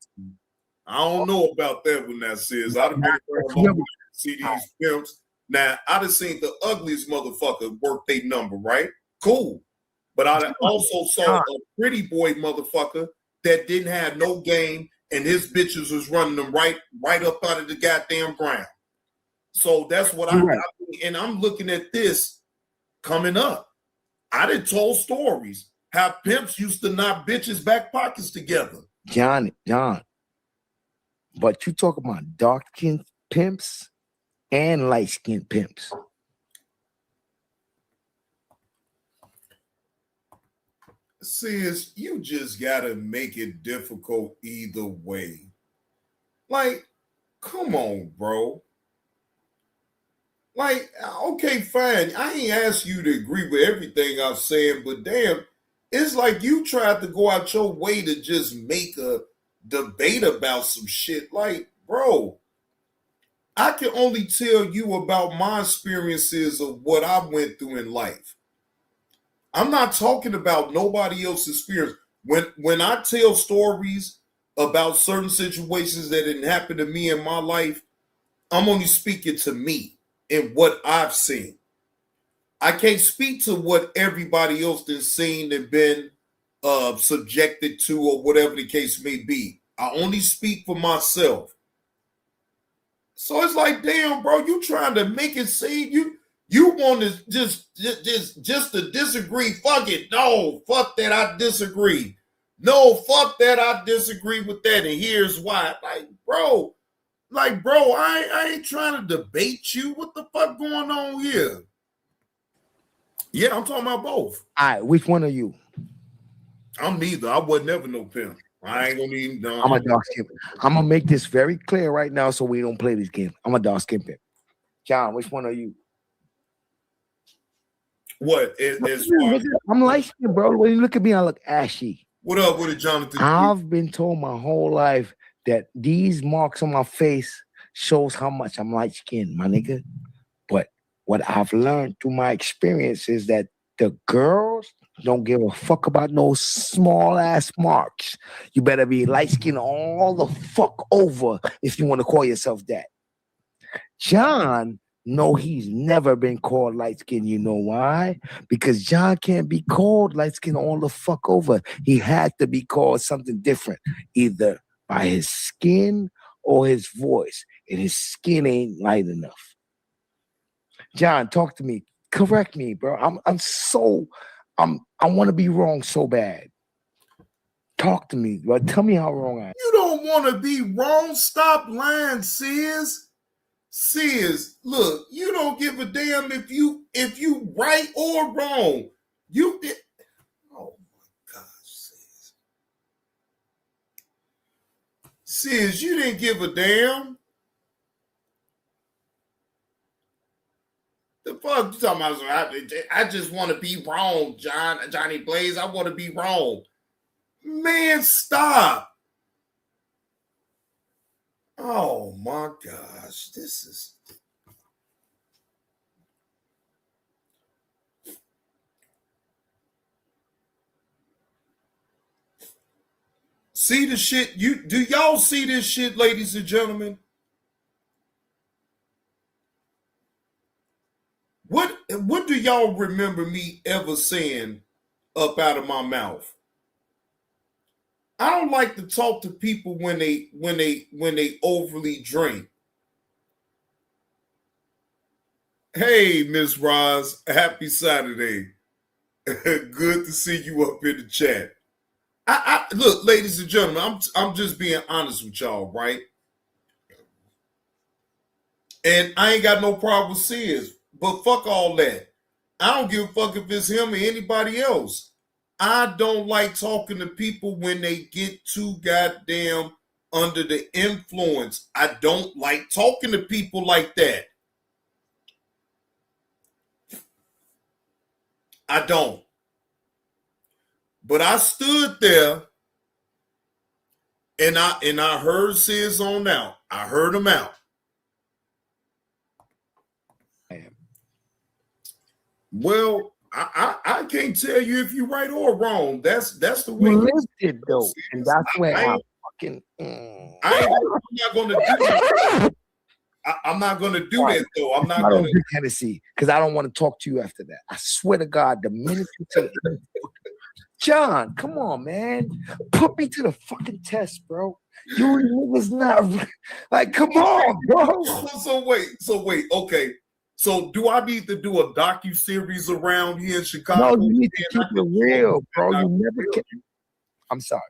I don't know about that one that says. I'd have been around to see these pimps. Now, I'd have seen the ugliest motherfucker work their number, right? Cool. But I also saw a pretty boy motherfucker that didn't have no game, and his bitches was running them right up out of the goddamn ground. So that's what and I'm looking at this coming up. I done told stories how pimps used to knock bitches' back pockets together. John. But you talk about dark-skinned pimps and light-skinned pimps. Sis, you just gotta make it difficult either way. Like, come on, bro. Like, okay, fine. I ain't asked you to agree with everything I'm saying, but damn, it's like you tried to go out your way to just make a debate about some shit. Like, bro, I can only tell you about my experiences of what I went through in life. I'm not talking about nobody else's experience. When I tell stories about certain situations that didn't happen to me in my life, I'm only speaking to me and what I've seen. I can't speak to what everybody else has seen and been subjected to or whatever the case may be. I only speak for myself. So it's like, damn, bro, you trying to make it seem you want to just to disagree. Fuck it. No, fuck that. I disagree. No, fuck that. I disagree with that. And here's why. Like, bro, I ain't trying to debate you. What the fuck going on here? Yeah, I'm talking about both. All right, which one are you? I'm neither. I was never no pimp. I ain't gonna even know. I'm a dark skin. I'm gonna make this very clear right now so we don't play this game. I'm a dark skin pimp. John, which one are you? What? I'm light skinned, bro. When you look at me, I look ashy. What up with it, Jonathan? I've been told my whole life that these marks on my face shows how much I'm light skinned, my nigga. But what I've learned through my experience is that the girls don't give a fuck about no small ass marks. You better be light skinned all the fuck over if you want to call yourself that. John, no, he's never been called light skinned. You know why? Because John can't be called light skinned all the fuck over. He had to be called something different, either by his skin or his voice. And his skin ain't light enough. John, talk to me. Correct me, bro. I want to be wrong so bad. Talk to me, bro. Tell me how wrong I am. You don't want to be wrong. Stop lying, sis. Sis, look, you don't give a damn if you right or wrong. You did. Oh my gosh, sis. Sis, you didn't give a damn. The fuck you talking about? I just want to be wrong, Johnny Blaze. I want to be wrong. Man, stop. Oh my gosh, this is. See the shit? Do y'all see this shit, ladies and gentlemen? What do y'all remember me ever saying up out of my mouth? I don't like to talk to people when they overly drink. Hey, Miss Roz, happy Saturday. Good to see you up in the chat. I look, ladies and gentlemen, I'm just being honest with y'all, right? And I ain't got no problem with Sears, but fuck all that. I don't give a fuck if it's him or anybody else. I don't like talking to people when they get too goddamn under the influence. I don't like talking to people like that. I don't. But I stood there and I heard Sis on out. I heard him out. Well, I can't tell you if you're right or wrong. That's the way you lived it though, and that's where I'm fucking. I'm not gonna do that. I'm not gonna do that though. I'm not gonna do Tennessee because I don't want to talk to you after that. I swear to God, the minute you take John, come on, man, put me to the fucking test, bro. You niggas not like, come on, bro. So wait, okay. So do I need to do a docu-series around here in Chicago? No, you need to keep it real, bro. You never kept. I'm sorry.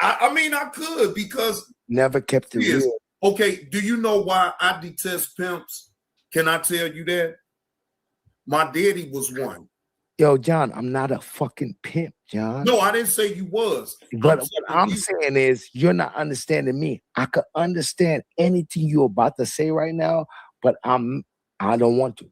I mean, I could because never kept it real. Okay, do you know why I detest pimps? Can I tell you that? My daddy was one. Yo, John, I'm not a fucking pimp, John. No, I didn't say you was. But what I'm saying is you're not understanding me. I could understand anything you're about to say right now, but I don't want to.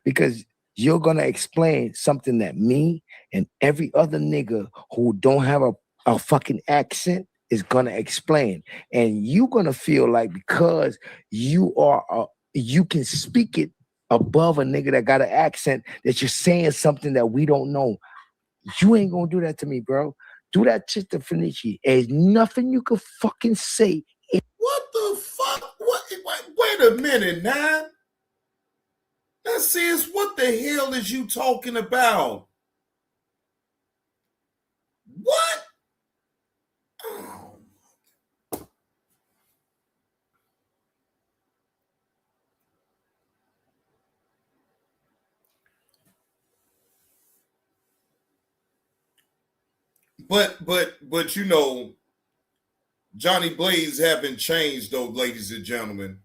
Because you're gonna explain something that me and every other nigga who don't have a fucking accent is gonna explain. And you're gonna feel like because you are you can speak it above a nigga that got an accent that you're saying something that we don't know. You ain't gonna do that to me, bro. Do that shit to Finichi. There's nothing you can fucking say. What the fuck? Wait a minute, man. That says, what the hell is you talking about? What? Oh. But you know, Johnny Blaze haven't changed though, ladies and gentlemen.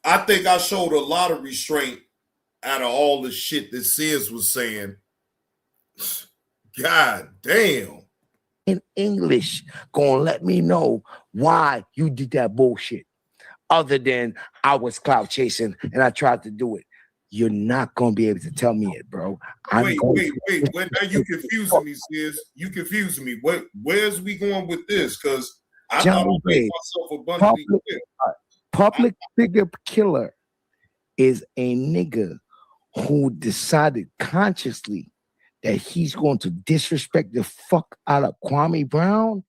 I think I showed a lot of restraint out of all the shit that Sis was saying. God damn. In English, gonna let me know why you did that bullshit. Other than I was clout chasing and I tried to do it. You're not gonna be able to tell me it, bro. Wait. Now you confusing me, Sis. You confusing me. Where's we going with this? Because I thought I made myself abundantly clear. Public figure killer is a nigga who decided consciously that he's going to disrespect the fuck out of Kwame Brown,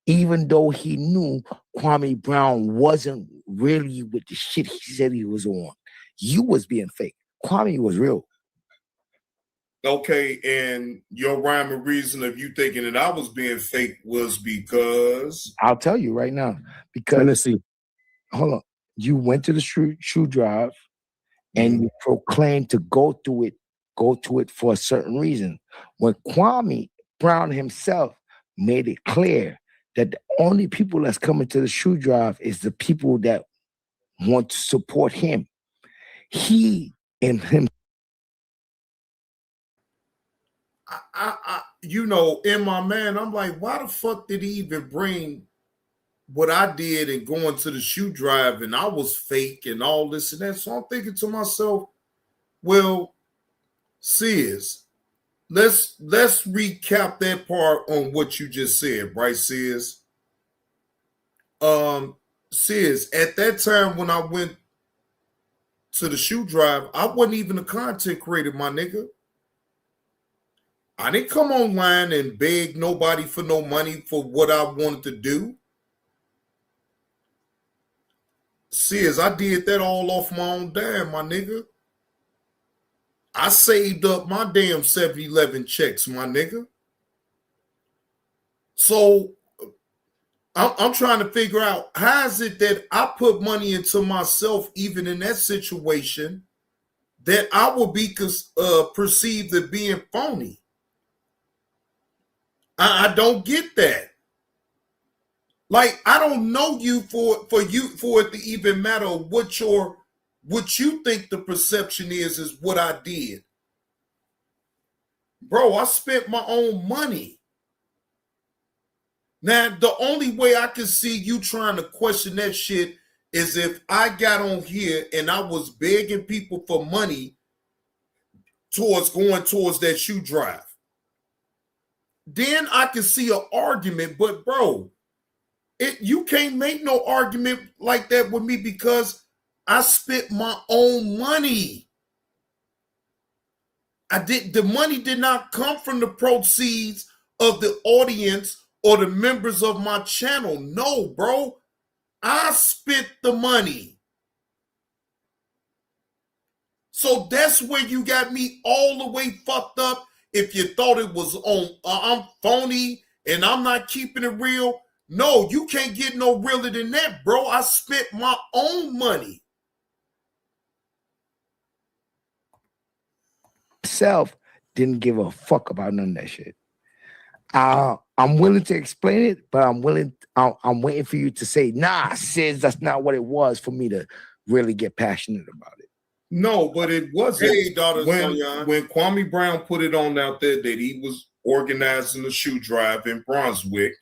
even though he knew Kwame Brown wasn't really with the shit he said he was on. You was being fake. Kwame was real. Okay, and your rhyme and reason of you thinking that I was being fake was because? I'll tell you right now. Because Tennessee. Hold on. You went to the shoe drive and you proclaimed to go to it for a certain reason. When Kwame Brown himself made it clear that the only people that's coming to the shoe drive is the people that want to support him. He and him. You know, in my man, I'm like, why the fuck did he even bring what I did and going to the shoe drive and I was fake and all this and that? So I'm thinking to myself, well, Sis, let's recap that part on what you just said, right, Sis? Sis, at that time when I went to the shoe drive, I wasn't even a content creator, my nigga. I didn't come online and beg nobody for no money for what I wanted to do. Sis, I did that all off my own dime, my nigga. I saved up my damn 7-Eleven checks, my nigga. So I'm trying to figure out how is it that I put money into myself, even in that situation, that I will be perceived as being phony. I don't get that. Like, I don't know you for it to even matter what you think the perception is what I did. Bro, I spent my own money. Now, the only way I can see you trying to question that shit is if I got on here and I was begging people for money towards going towards that shoe drive. Then I can see an argument, but bro, you can't make no argument like that with me because I spent my own money. The money did not come from the proceeds of the audience or the members of my channel. No, bro. I spent the money. So that's where you got me all the way fucked up. If you thought it was on, I'm phony and I'm not keeping it real. No, you can't get no realer than that, bro. I spent my own money. Self didn't give a fuck about none of that shit. I'm willing to explain it, but I'm waiting for you to say, nah, sis, that's not what it was for me to really get passionate about it. No, but it wasn't. Hey, when Kwame Brown put it on out there that he was organizing a shoe drive in Brunswick,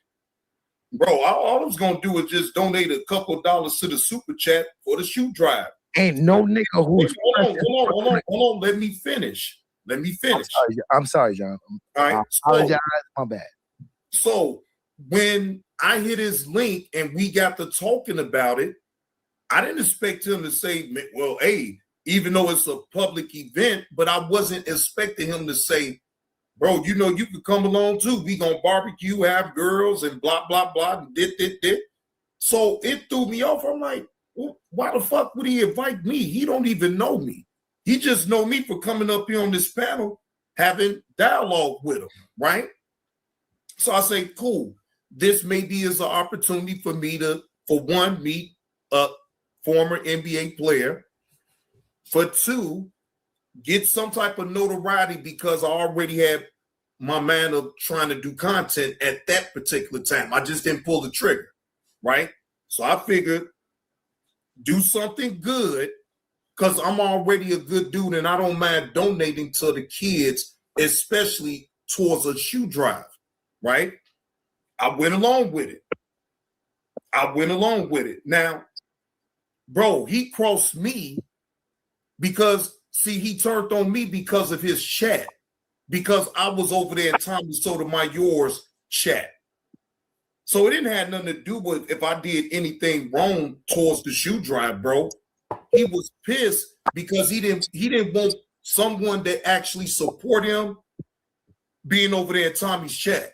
bro, all I was gonna do is just donate a couple of dollars to the super chat for the shoe drive. Ain't no nigga who's hold on. Let me finish. I'm sorry, John. All right, I apologize. My bad. So when I hit his link and we got to talking about it, I didn't expect him to say, well, hey, even though it's a public event, but I wasn't expecting him to say, bro, you know, you could come along too. We gonna barbecue, have girls and blah, blah, blah, and dit. So it threw me off. I'm like, well, why the fuck would he invite me? He don't even know me. He just know me for coming up here on this panel, having dialogue with him, right? So I say, cool. This maybe is an opportunity for me to, for one, meet a former NBA player. For two, get some type of notoriety because I already had my man of trying to do content at that particular time. I just didn't pull the trigger, right? So I figured do something good because I'm already a good dude and I don't mind donating to the kids, especially towards a shoe drive, right? I went along with it. Now, bro, he crossed me because, see, he turned on me because of his chat, because I was over there in Tommy Sotomayor's chat. So it didn't have nothing to do with if I did anything wrong towards the shoe drive, bro. He was pissed because he didn't want someone that actually support him being over there in Tommy's chat.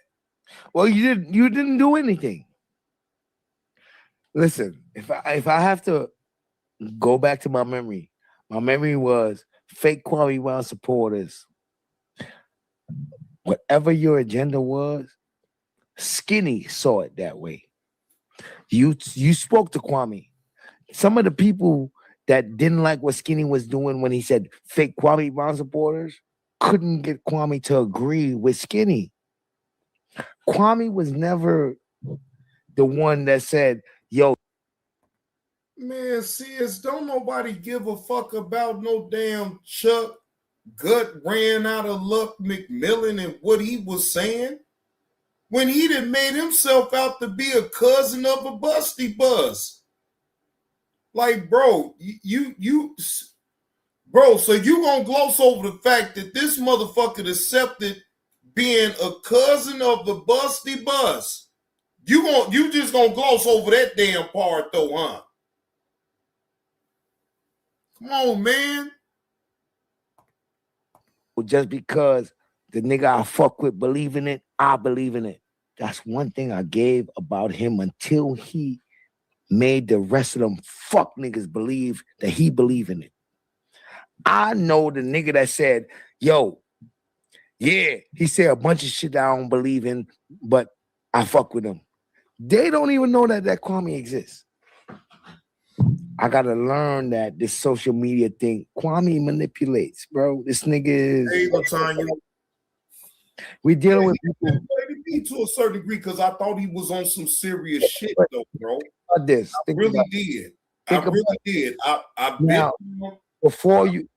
Well, you didn't do anything. Listen, if I have to go back to my memory was fake Kwame Brown supporters. Whatever your agenda was, Skinny saw it that way. You spoke to Kwame. Some of the people that didn't like what Skinny was doing when he said fake Kwame Brown supporters couldn't get Kwame to agree with Skinny. Kwame was never the one that said, yo. Man, sis, don't nobody give a fuck about no damn Chuck Gut ran out of luck McMillan and what he was saying when he done made himself out to be a cousin of a busty bus. Like, bro, bro, so you gonna gloss over the fact that this motherfucker accepted being a cousin of the busty bus. You just gonna gloss over that damn part though, huh? Come on, man. Just because the nigga I fuck with believe in it, I believe in it. That's one thing I gave about him until he made the rest of them fuck niggas believe that he believe in it. I know the nigga that said, yo, yeah, he said a bunch of shit that I don't believe in, but I fuck with him. They don't even know that Kwame exists. I gotta learn that this social media thing, Kwame manipulates, bro. This nigga is. Hey, Latanya. We dealing with people. Me to a certain degree because I thought he was on some serious shit, though, bro. I really did. I now, before you,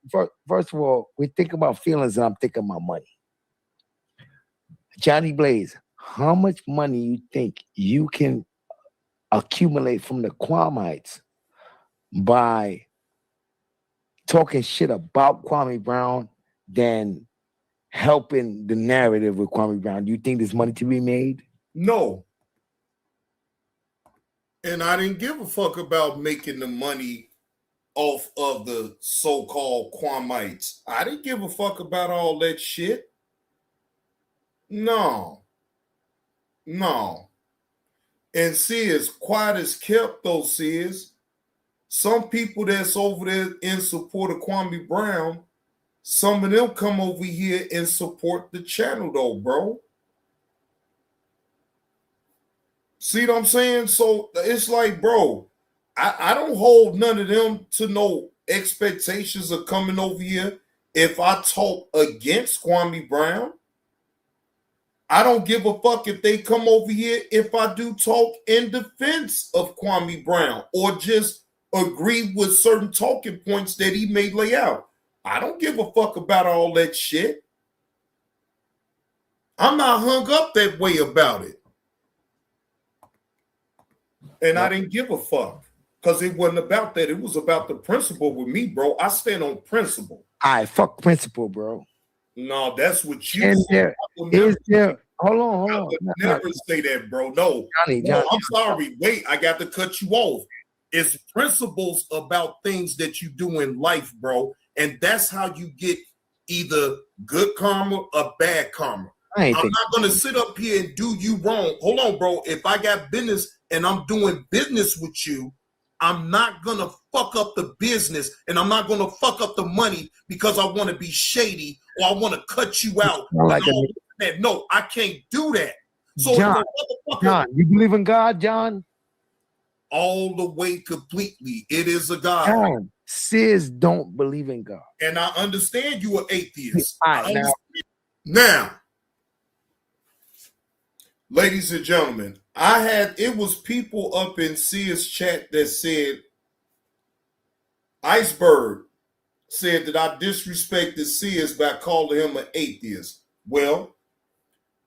first of all, we think about feelings, and I'm thinking about money. Johnny Blaze, how much money you think you can accumulate from the Kwamites by talking shit about Kwame Brown than helping the narrative with Kwame Brown? Do you think there's money to be made? No. And I didn't give a fuck about making the money off of the so-called Kwamites. I didn't give a fuck about all that shit. No. And see, as quiet as kept, though, sis, some people that's over there in support of Kwame Brown, some of them come over here and support the channel, though, bro. See what I'm saying? So it's like, bro, I don't hold none of them to no expectations of coming over here if I talk against Kwame Brown. I don't give a fuck if they come over here if I do talk in defense of Kwame Brown or just agree with certain talking points that he may lay out. I don't give a fuck about all that shit. I'm not hung up that way about it. And I didn't give a fuck because it wasn't about that. It was about the principle with me, bro. I stand on principle. I fuck principle, bro. No, that's what you And say. hold on. I would never say that, bro. No, Johnny, I'm sorry. Wait, I got to cut you off. It's principles about things that you do in life, bro. And that's how you get either good karma or bad karma. I'm not going to sit up here and do you wrong. Hold on, bro. If I got business and I'm doing business with you, I'm not going to fuck up the business and I'm not going to fuck up the money because I want to be shady or I want to cut you out. No, I can't do that. So John, you believe in God, John? All the way completely. It is a God. John, sis don't believe in God. And I understand you are atheist. Right, now, ladies and gentlemen, it was people up in Sia's chat that said, Iceberg said that I disrespected Sia's by calling him an atheist. Well,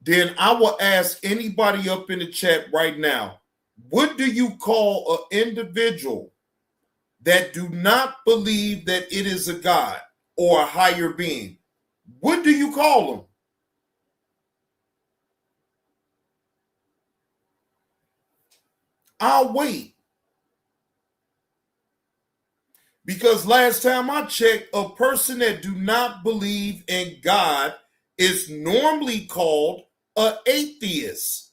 then I will ask anybody up in the chat right now, what do you call an individual that do not believe that it is a God or a higher being? What do you call them? I'll wait. Because last time I checked, a person that do not believe in God is normally called an atheist.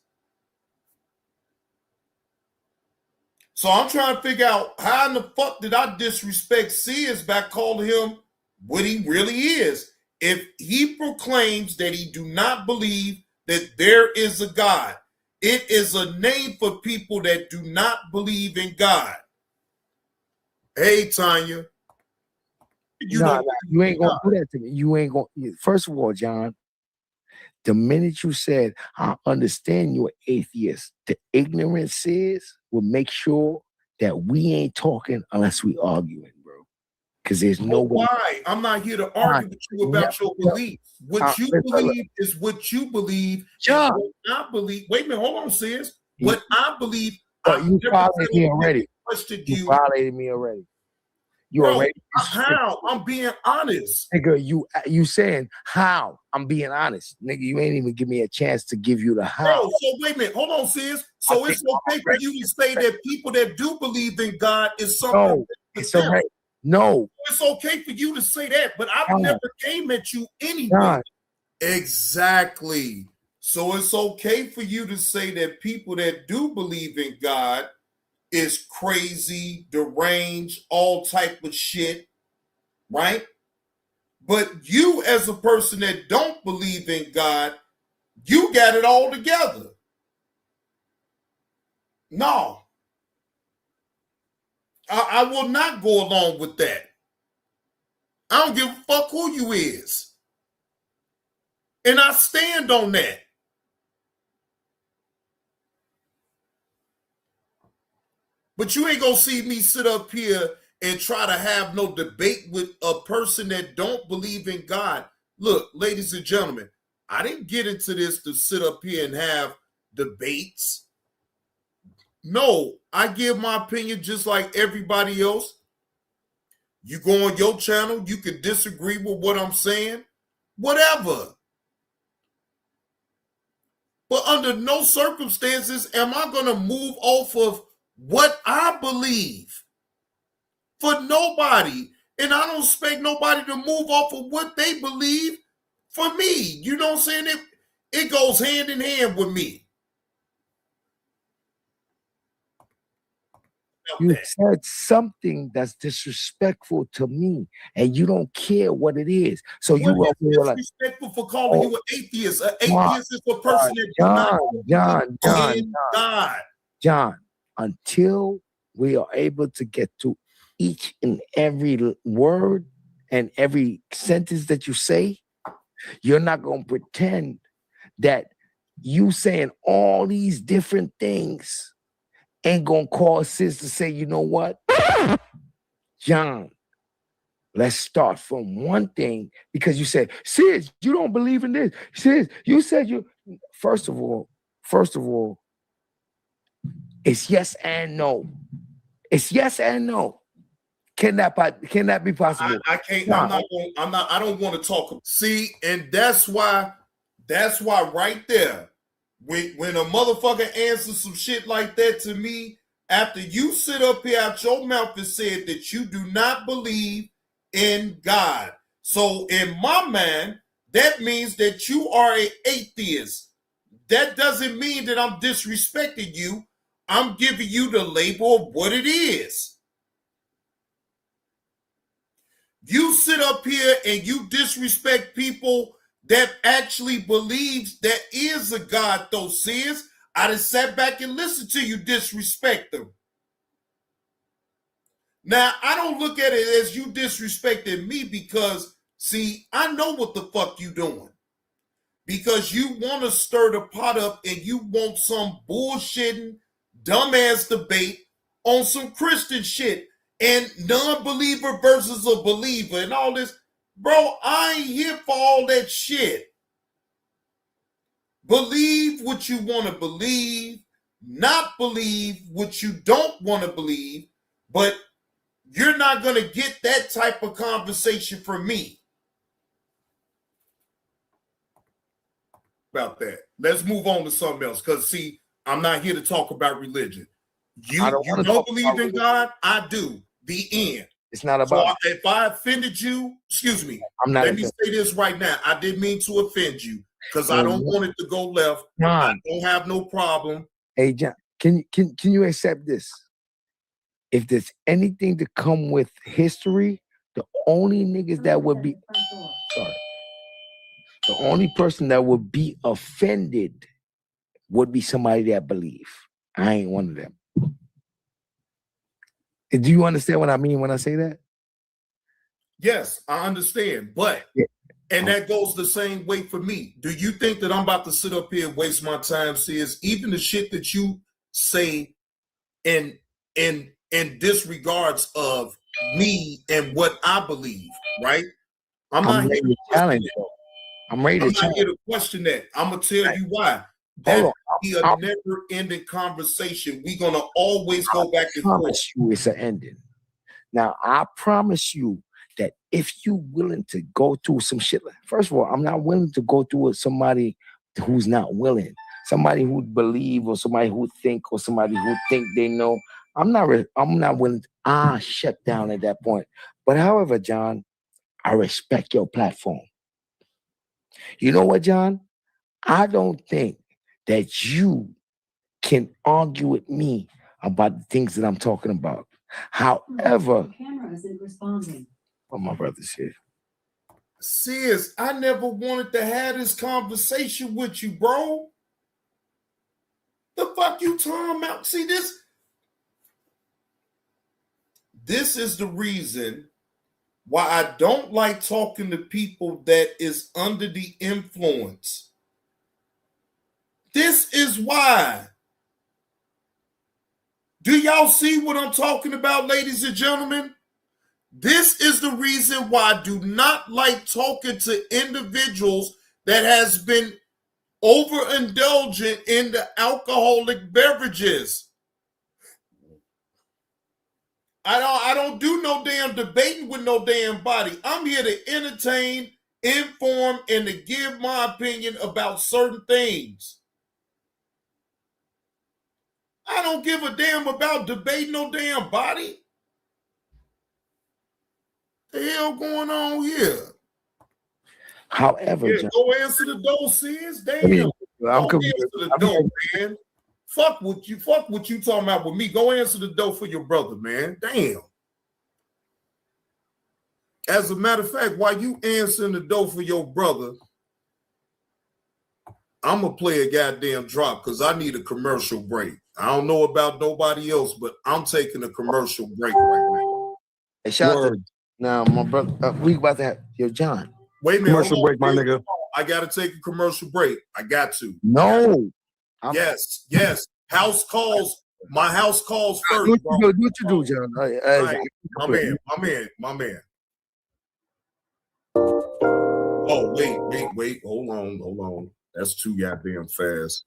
So I'm trying to figure out how in the fuck did I disrespect Sears by calling him what he really is. If he proclaims that he do not believe that there is a God, it is a name for people that do not believe in God. Hey, Tanya. You ain't gonna do that to me. You ain't gonna. First of all, John, the minute you said, I understand you're atheist, the ignorance will make sure that we ain't talking unless we arguing, bro. Because there's no way. Why? I'm not here to argue with you about your beliefs. What you believe is what you believe. John. What I believe. Wait a minute, hold on, sis. What I believe. You violated me already. You violated me already. You Bro, already. How? I'm being honest. Nigga, you saying how? I'm being honest. Nigga, you ain't even give me a chance to give you the how. Bro, so wait a minute. Hold on, sis. So it's okay for you to say that people that do believe in God is something. No, it's okay. No. It's okay for you to say that, but I never came at you anyway. Exactly. So it's okay for you to say that people that do believe in God is crazy, deranged, all type of shit, right? But you as a person that don't believe in God, you got it all together. No. I will not go along with that. I don't give a fuck who you is. And I stand on that. But you ain't gonna see me sit up here and try to have no debate with a person that don't believe in God. Look, ladies and gentlemen, I didn't get into this to sit up here and have debates. No, I give my opinion just like everybody else. You go on your channel, you can disagree with what I'm saying. whatever. But under no circumstances am I going to move off of what I believe. For nobody. And I don't expect nobody to move off of what they believe for me. You know what I'm saying? It goes hand in hand with me. You said something that's disrespectful to me, and you don't care what it is. So you What are is like, disrespectful for calling you an atheist? An atheist is a person that do not believe in God. John, until we are able to get to each and every word and every sentence that you say, you're not going to pretend that you saying all these different things ain't going to cause sis to say, you know what? John, let's start from one thing, because you said, sis, you don't believe in this. Sis, you said you, first of all, it's yes and no. It's yes and no. Can that be possible? I can't. I don't want to talk. See, and that's why right there, when a motherfucker answers some shit like that to me, after you sit up here out your mouth and said that you do not believe in God. So in my mind, that means that you are an atheist. That doesn't mean that I'm disrespecting you. I'm giving you the label of what it is. You sit up here and you disrespect people that actually believes that is a God, though, sis. I just sat back and listened to you disrespect them. Now, I don't look at it as you disrespecting me because, see, I know what the fuck you doing. Because you want to stir the pot up and you want some bullshitting, dumbass debate on some Christian shit and non-believer versus a believer and all this. Bro, I ain't here for all that shit. Believe what you want to believe, not believe what you don't want to believe, but you're not going to get that type of conversation from me. About that. Let's move on to something else. Because see, I'm not here to talk about religion. You don't believe in God? I do. The end. It's not about. So if I offended you, excuse me. Let me say this right now. I didn't mean to offend you because I don't want it to go left. I don't have no problem. Hey John, can you accept this? If there's anything to come with history, the only niggas that would be the only person that would be offended would be somebody that believe. I ain't one of them. Do you understand what I mean when I say that? Yes, I understand. But, and that goes the same way for me. Do you think that I'm about to sit up here and waste my time, sis? Even the shit that you say in disregards of me and what I believe, right? I'm not here to challenge it. I'm not here to question that. I'm gonna tell you why. That be a never-ending conversation. We're gonna always go back and forth. I promise you it's an ending. Now I promise you that if you're willing to go through some shit, first of all, I'm not willing to go through with somebody who's not willing, somebody who believe or somebody who think or somebody who think they know. I'm not willing. I shut down at that point. But however, John, I respect your platform. You know what, John? I don't think that you can argue with me about the things that I'm talking about. However, the camera isn't responding. Oh, my brother's here. Sis, I never wanted to have this conversation with you, bro. The fuck you talking about? See, this is the reason why I don't like talking to people that is under the influence. This is why. Do y'all see what I'm talking about, ladies and gentlemen? This is the reason why I do not like talking to individuals that has been overindulgent in the alcoholic beverages. I don't do no damn debating with no damn body. I'm here to entertain informed, and to give my opinion about certain things. I don't give a damn about debating no damn body. The hell going on here? However, Yeah, go answer the door, sis. Damn. I'm Go answer the door, man. Fuck what you talking about with me. Go answer the door for your brother, man. Damn. As a matter of fact, while you answering the door for your brother, I'm gonna play a goddamn drop because I need a commercial break. I don't know about nobody else, but I'm taking a commercial break right now. Hey, shout out to now, my brother. We about to have John. Wait a minute. Commercial break, my nigga. I gotta take a commercial break. I got to. No. Yes. House calls. My house calls first. Do what you do, John. Right. My man. Oh, wait. Hold on. That's too goddamn fast.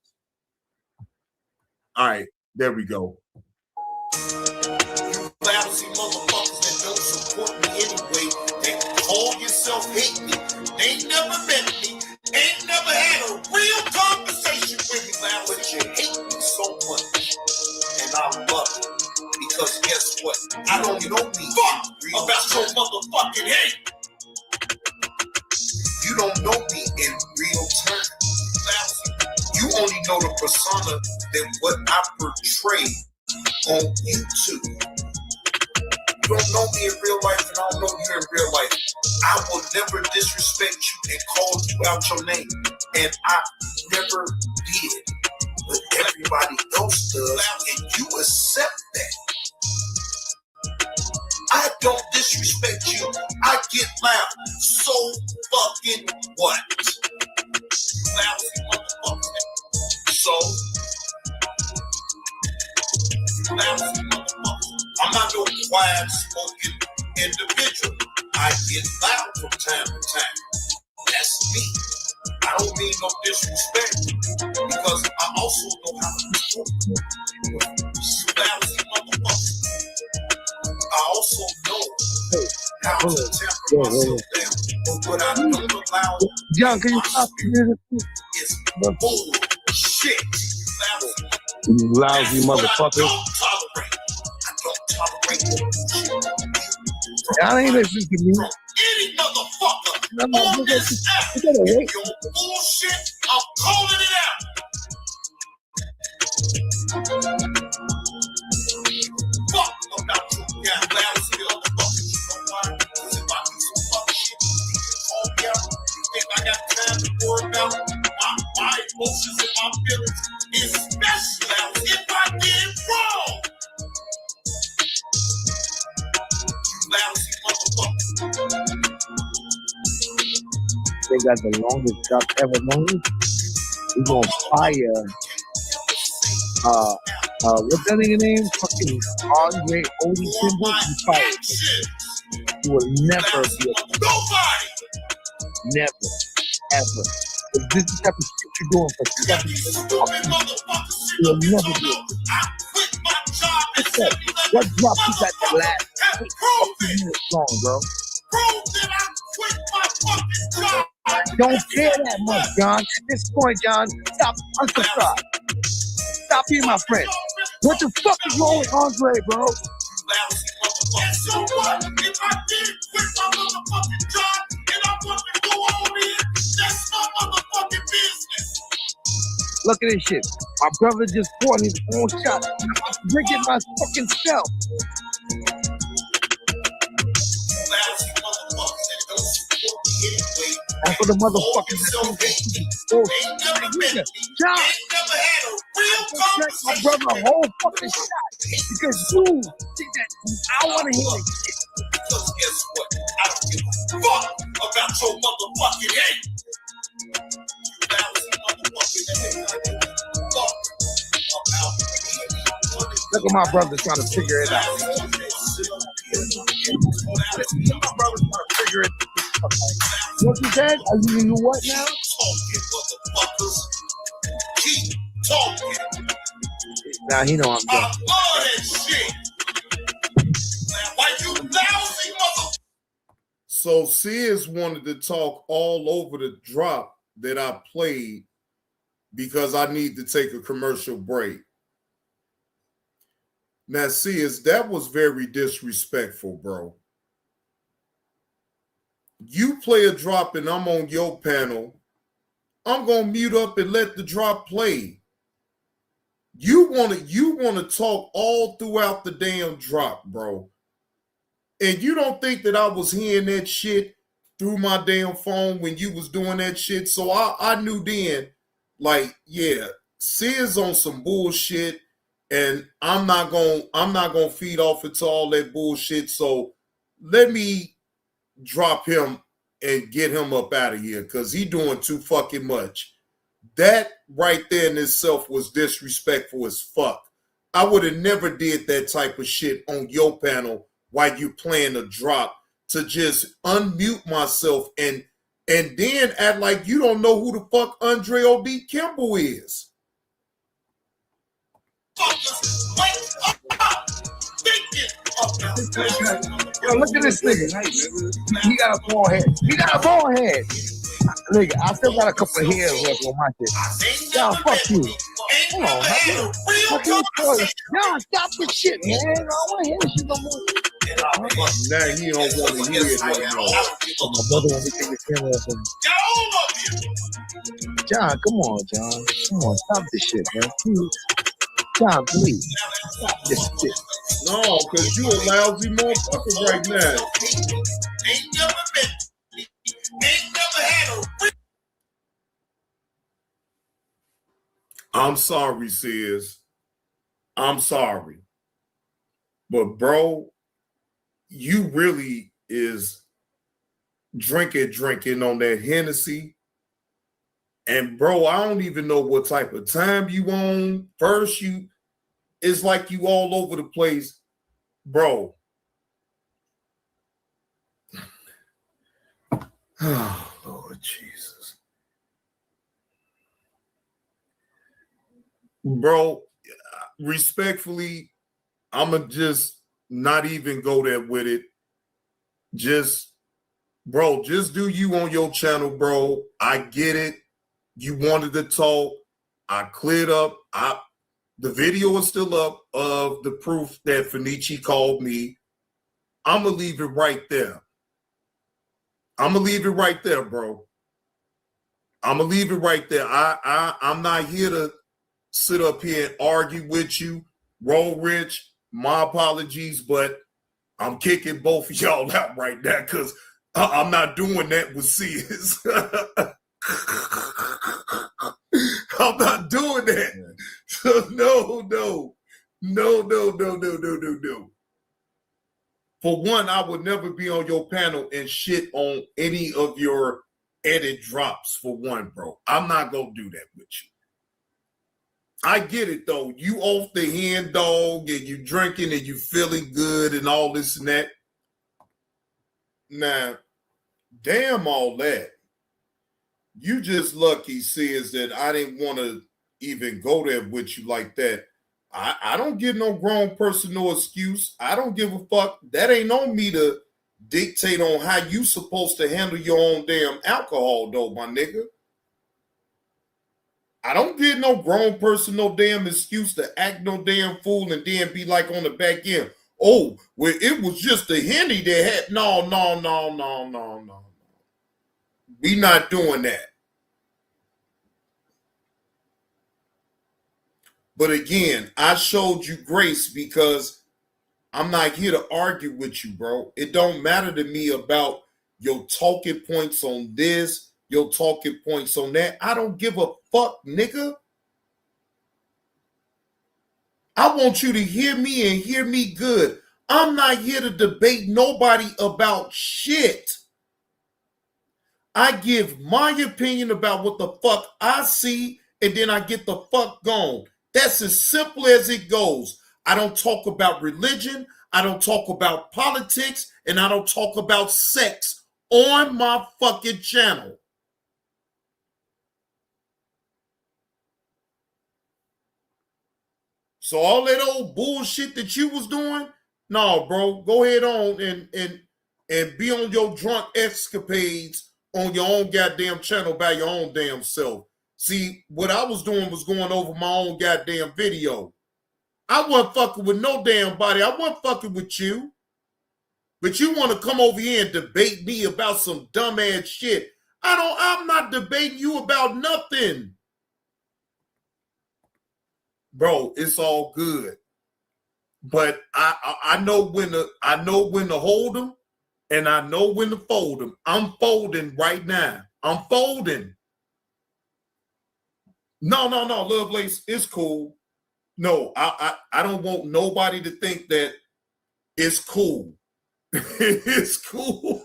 All right, there we go. Lousy motherfuckers that don't support me anyway. They call yourself hate me. They never met me. Ain't never had a real conversation with me, man. But you hate me so much. And I love it. Because guess what? I don't know me. Fuck about your motherfucking hate. You don't know me in real terms. You only know the persona that what I portray on YouTube. You don't know me in real life, and I don't know you in real life. I will never disrespect you and call you out your name. And I never did. But everybody else does, and you accept that. I don't disrespect you. I get loud. So fucking what? Lousy motherfucker. So lousy motherfucker. I'm not no quiet spoken individual. I get loud from time to time. That's me. I don't mean no disrespect because I also know how to talk. Lousy motherfucker. I also know how to temper myself down. But what I don't allow John, can you stop? is bullshit. Lousy motherfucker. I don't tolerate bullshit. Y'all ain't listening to me. Any motherfucker on this app. If you're bullshit, I'm calling it out. Fuck about you, yeah, lousy motherfucker. You know why? Because if I do some fucking shit, you can call me out. You think I got time to worry about my emotions and my feelings? Especially if I did wrong. You lousy motherfucker. They got the longest drop ever known. We're gonna fire. What's that nigga name? Fucking Andre Odie Timber. You fired. You will never be a never, ever. If this is the type of shit you're doing for 7 years, you'll never be. What drop you got the last 8 minutes long, bro? Don't care that much, John. At this point, John, stop unsubscribe. Stop being my friend. What the fuck is wrong with Andre, bro? So what? If I did quit my motherfucking job and I want to go on in, that's my motherfucking business. Look at this shit. My brother just fought his own shot. I'm drinking my fucking self. That's for the motherfuckers that don't hate me. John, my brother a whole fucking shot because you think that I want to hear this shit. Because guess what? I don't give a fuck about your motherfucking hate. Look at my brother trying to figure it out. My brother's trying to figure it out. What you said? Are you what now? Talking, motherfuckers. Keep talking. Now he know I'm I love that shit. Why you lousy mother? So Sears wanted to talk all over the drop that I played because I need to take a commercial break. Now, Sears, that was very disrespectful, bro. You play a drop and I'm on your panel, I'm gonna mute up and let the drop play. You wanna talk all throughout the damn drop, bro. And you don't think that I was hearing that shit through my damn phone when you was doing that shit. So I knew then, like, yeah, Sid's on some bullshit, and I'm not gonna feed off into all that bullshit. So let me drop him and get him up out of here because he doing too fucking much. That right there in itself was disrespectful as fuck. I would have never did that type of shit on your panel while you playing a drop to just unmute myself and then act like you don't know who the fuck Andre O.D. Kimball is. Yo, look at this nigga. He got a bald head. He got a bald head. Nigga, I still got a couple of hairs left on my shit. Y'all, fuck you. Hold on, man. Fuck you. Y'all, stop this shit, man. I don't want to hear this shit no more. Now he don't want to hear it no more. My brother want me to take his camera off him. John, come on, John. Come on, stop this shit, man. Please. John, please. Stop this shit. No, because you a lousy motherfucker right now. I'm sorry, Sis. I'm sorry. But, bro, you really is drinking on that Hennessy. And, bro, I don't even know what type of time you on. First, it's like you all over the place. Bro. Oh, Lord Jesus. Bro, respectfully, I'ma just not even go there with it. Just, bro, just do you on your channel, bro. I get it. You wanted to talk. I cleared up. The video is still up of the proof that Fenici called me. I'm going to leave it right there. I'm going to leave it right there, bro. I'm going to leave it right there. I'm not here to sit up here and argue with you. Roll Rich, my apologies, but I'm kicking both of y'all out right now because I'm not doing that with Sears. I'm not doing that. So no. For one, I would never be on your panel and shit on any of your edit drops, for one, bro. I'm not going to do that with you. I get it, though. You off the hen dog and you drinking and you feeling good and all this and that. Now, damn all that. You just lucky, Sis, that I didn't want to even go there with you like that. I don't give no grown person no excuse. I don't give a fuck. That ain't on me to dictate on how you supposed to handle your own damn alcohol, though, my nigga. I don't give no grown person no damn excuse to act no damn fool and then be like on the back end. Oh, well, it was just a Henny that had. No. We not doing that. But again, I showed you grace because I'm not here to argue with you, bro. It don't matter to me about your talking points on this, your talking points on that. I don't give a fuck, nigga. I want you to hear me and hear me good. I'm not here to debate nobody about shit. I give my opinion about what the fuck I see, and then I get the fuck gone. That's as simple as it goes. I don't talk about religion. I don't talk about politics. And I don't talk about sex on my fucking channel. So all that old bullshit that you was doing, no, bro, go ahead on and be on your drunk escapades on your own goddamn channel by your own damn self. See, what I was doing was going over my own goddamn video. I wasn't fucking with no damn body. I wasn't fucking with you. But you want to come over here and debate me about some dumbass shit. I'm not debating you about nothing. Bro, it's all good. But I know when to hold them, and I know when to fold them. I'm folding right now. I'm folding. No, Lovelace, it's cool. No, I don't want nobody to think that it's cool. It's cool.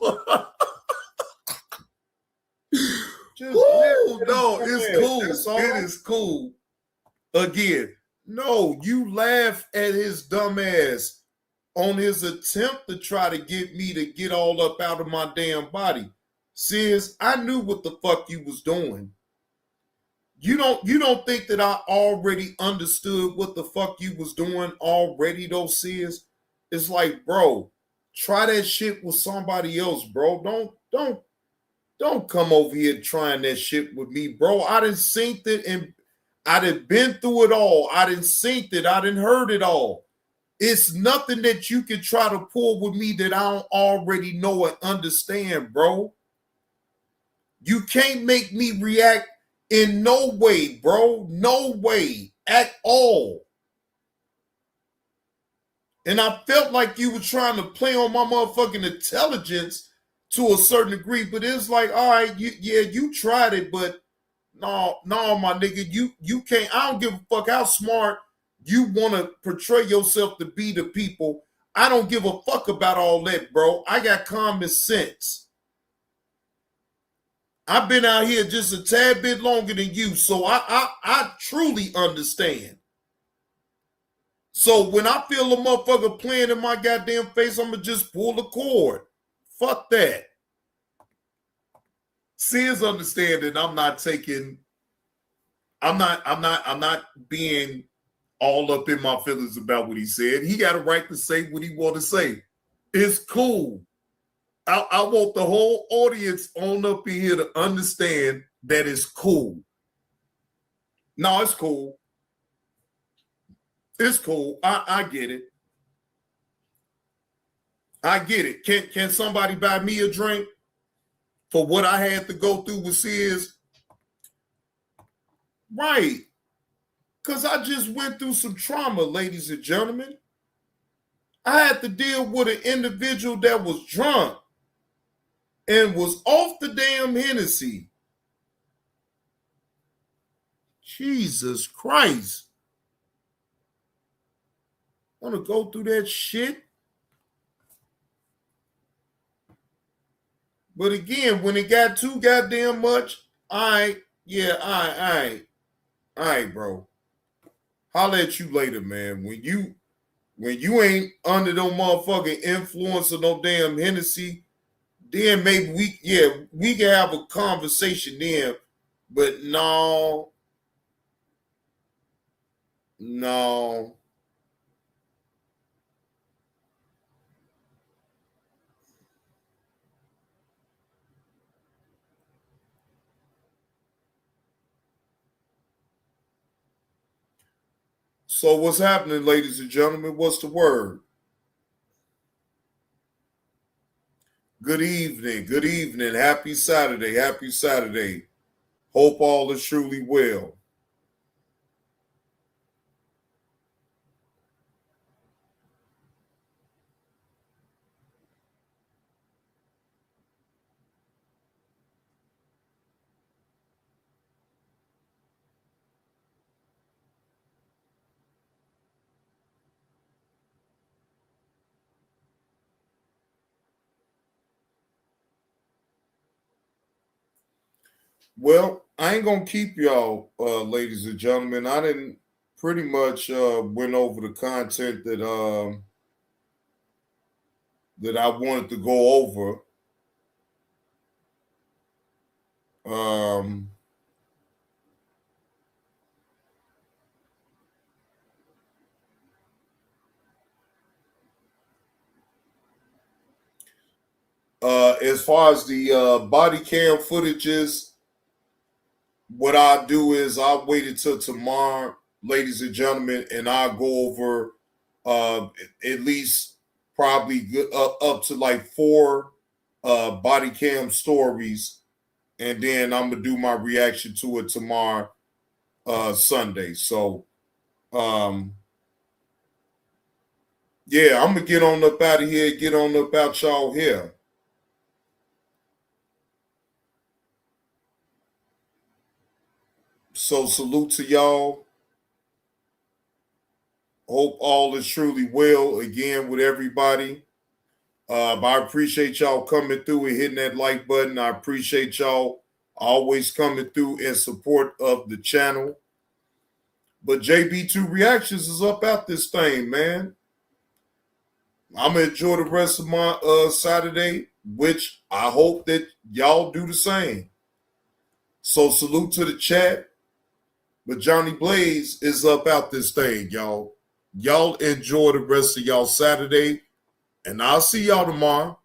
Ooh, no, it's cool. It is cool. Again, no, you laugh at his dumb ass on his attempt to try to get me to get all up out of my damn body. Sis, I knew what the fuck you was doing. You don't think that I already understood what the fuck you was doing already though, sis? It's like, bro, try that shit with somebody else, bro. Don't come over here trying that shit with me, bro. I done seen it and I done been through it all. I done seen it. I done heard it all. It's nothing that you can try to pull with me that I don't already know and understand, bro. You can't make me react in no way, bro. No way at all. And I felt like you were trying to play on my motherfucking intelligence to a certain degree, but it's like, all right, you tried it, but no, my nigga, you can't. I don't give a fuck how smart you want to portray yourself to be to people. I don't give a fuck about all that, bro. I got common sense. I've been out here just a tad bit longer than you, so I truly understand. So when I feel a motherfucker playing in my goddamn face, I'm gonna just pull the cord. Fuck that. Sis understanding I'm not being all up in my feelings about what he said. He got a right to say what he want to say. It's cool. I want the whole audience on up in here to understand that it's cool. No, it's cool. It's cool. I get it. I get it. Can somebody buy me a drink for what I had to go through with Sis? Right. Because I just went through some trauma, ladies and gentlemen. I had to deal with an individual that was drunk and was off the damn Hennessy. Jesus Christ. Want to go through that shit? But again, when it got too goddamn much, all right, bro. Holler at you later, man. When you ain't under no motherfucking influence of no damn Hennessy, then maybe we can have a conversation then. But no. So what's happening, ladies and gentlemen? What's the word? Good evening. Good evening. Happy Saturday. Happy Saturday. Hope all is truly well. Well, I ain't gonna keep y'all, ladies and gentlemen. I didn't pretty much went over the content that I wanted to go over. As far as the body cam footages, what I do is I wait until tomorrow, ladies and gentlemen, and I go over at least probably up to like 4 body cam stories, and then I'm gonna do my reaction to it tomorrow, Sunday. So, yeah, I'm gonna get on up out of here, get on up out y'all here. So salute to y'all. Hope all is truly well again with everybody. I appreciate y'all coming through and hitting that like button. I appreciate y'all always coming through in support of the channel. But JB2 Reactions is up out this thing, man. I'm going to enjoy the rest of my Saturday, which I hope that y'all do the same. So salute to the chat. But Johnny Blaze is up out this thing, y'all. Y'all enjoy the rest of y'all Saturday, and I'll see y'all tomorrow.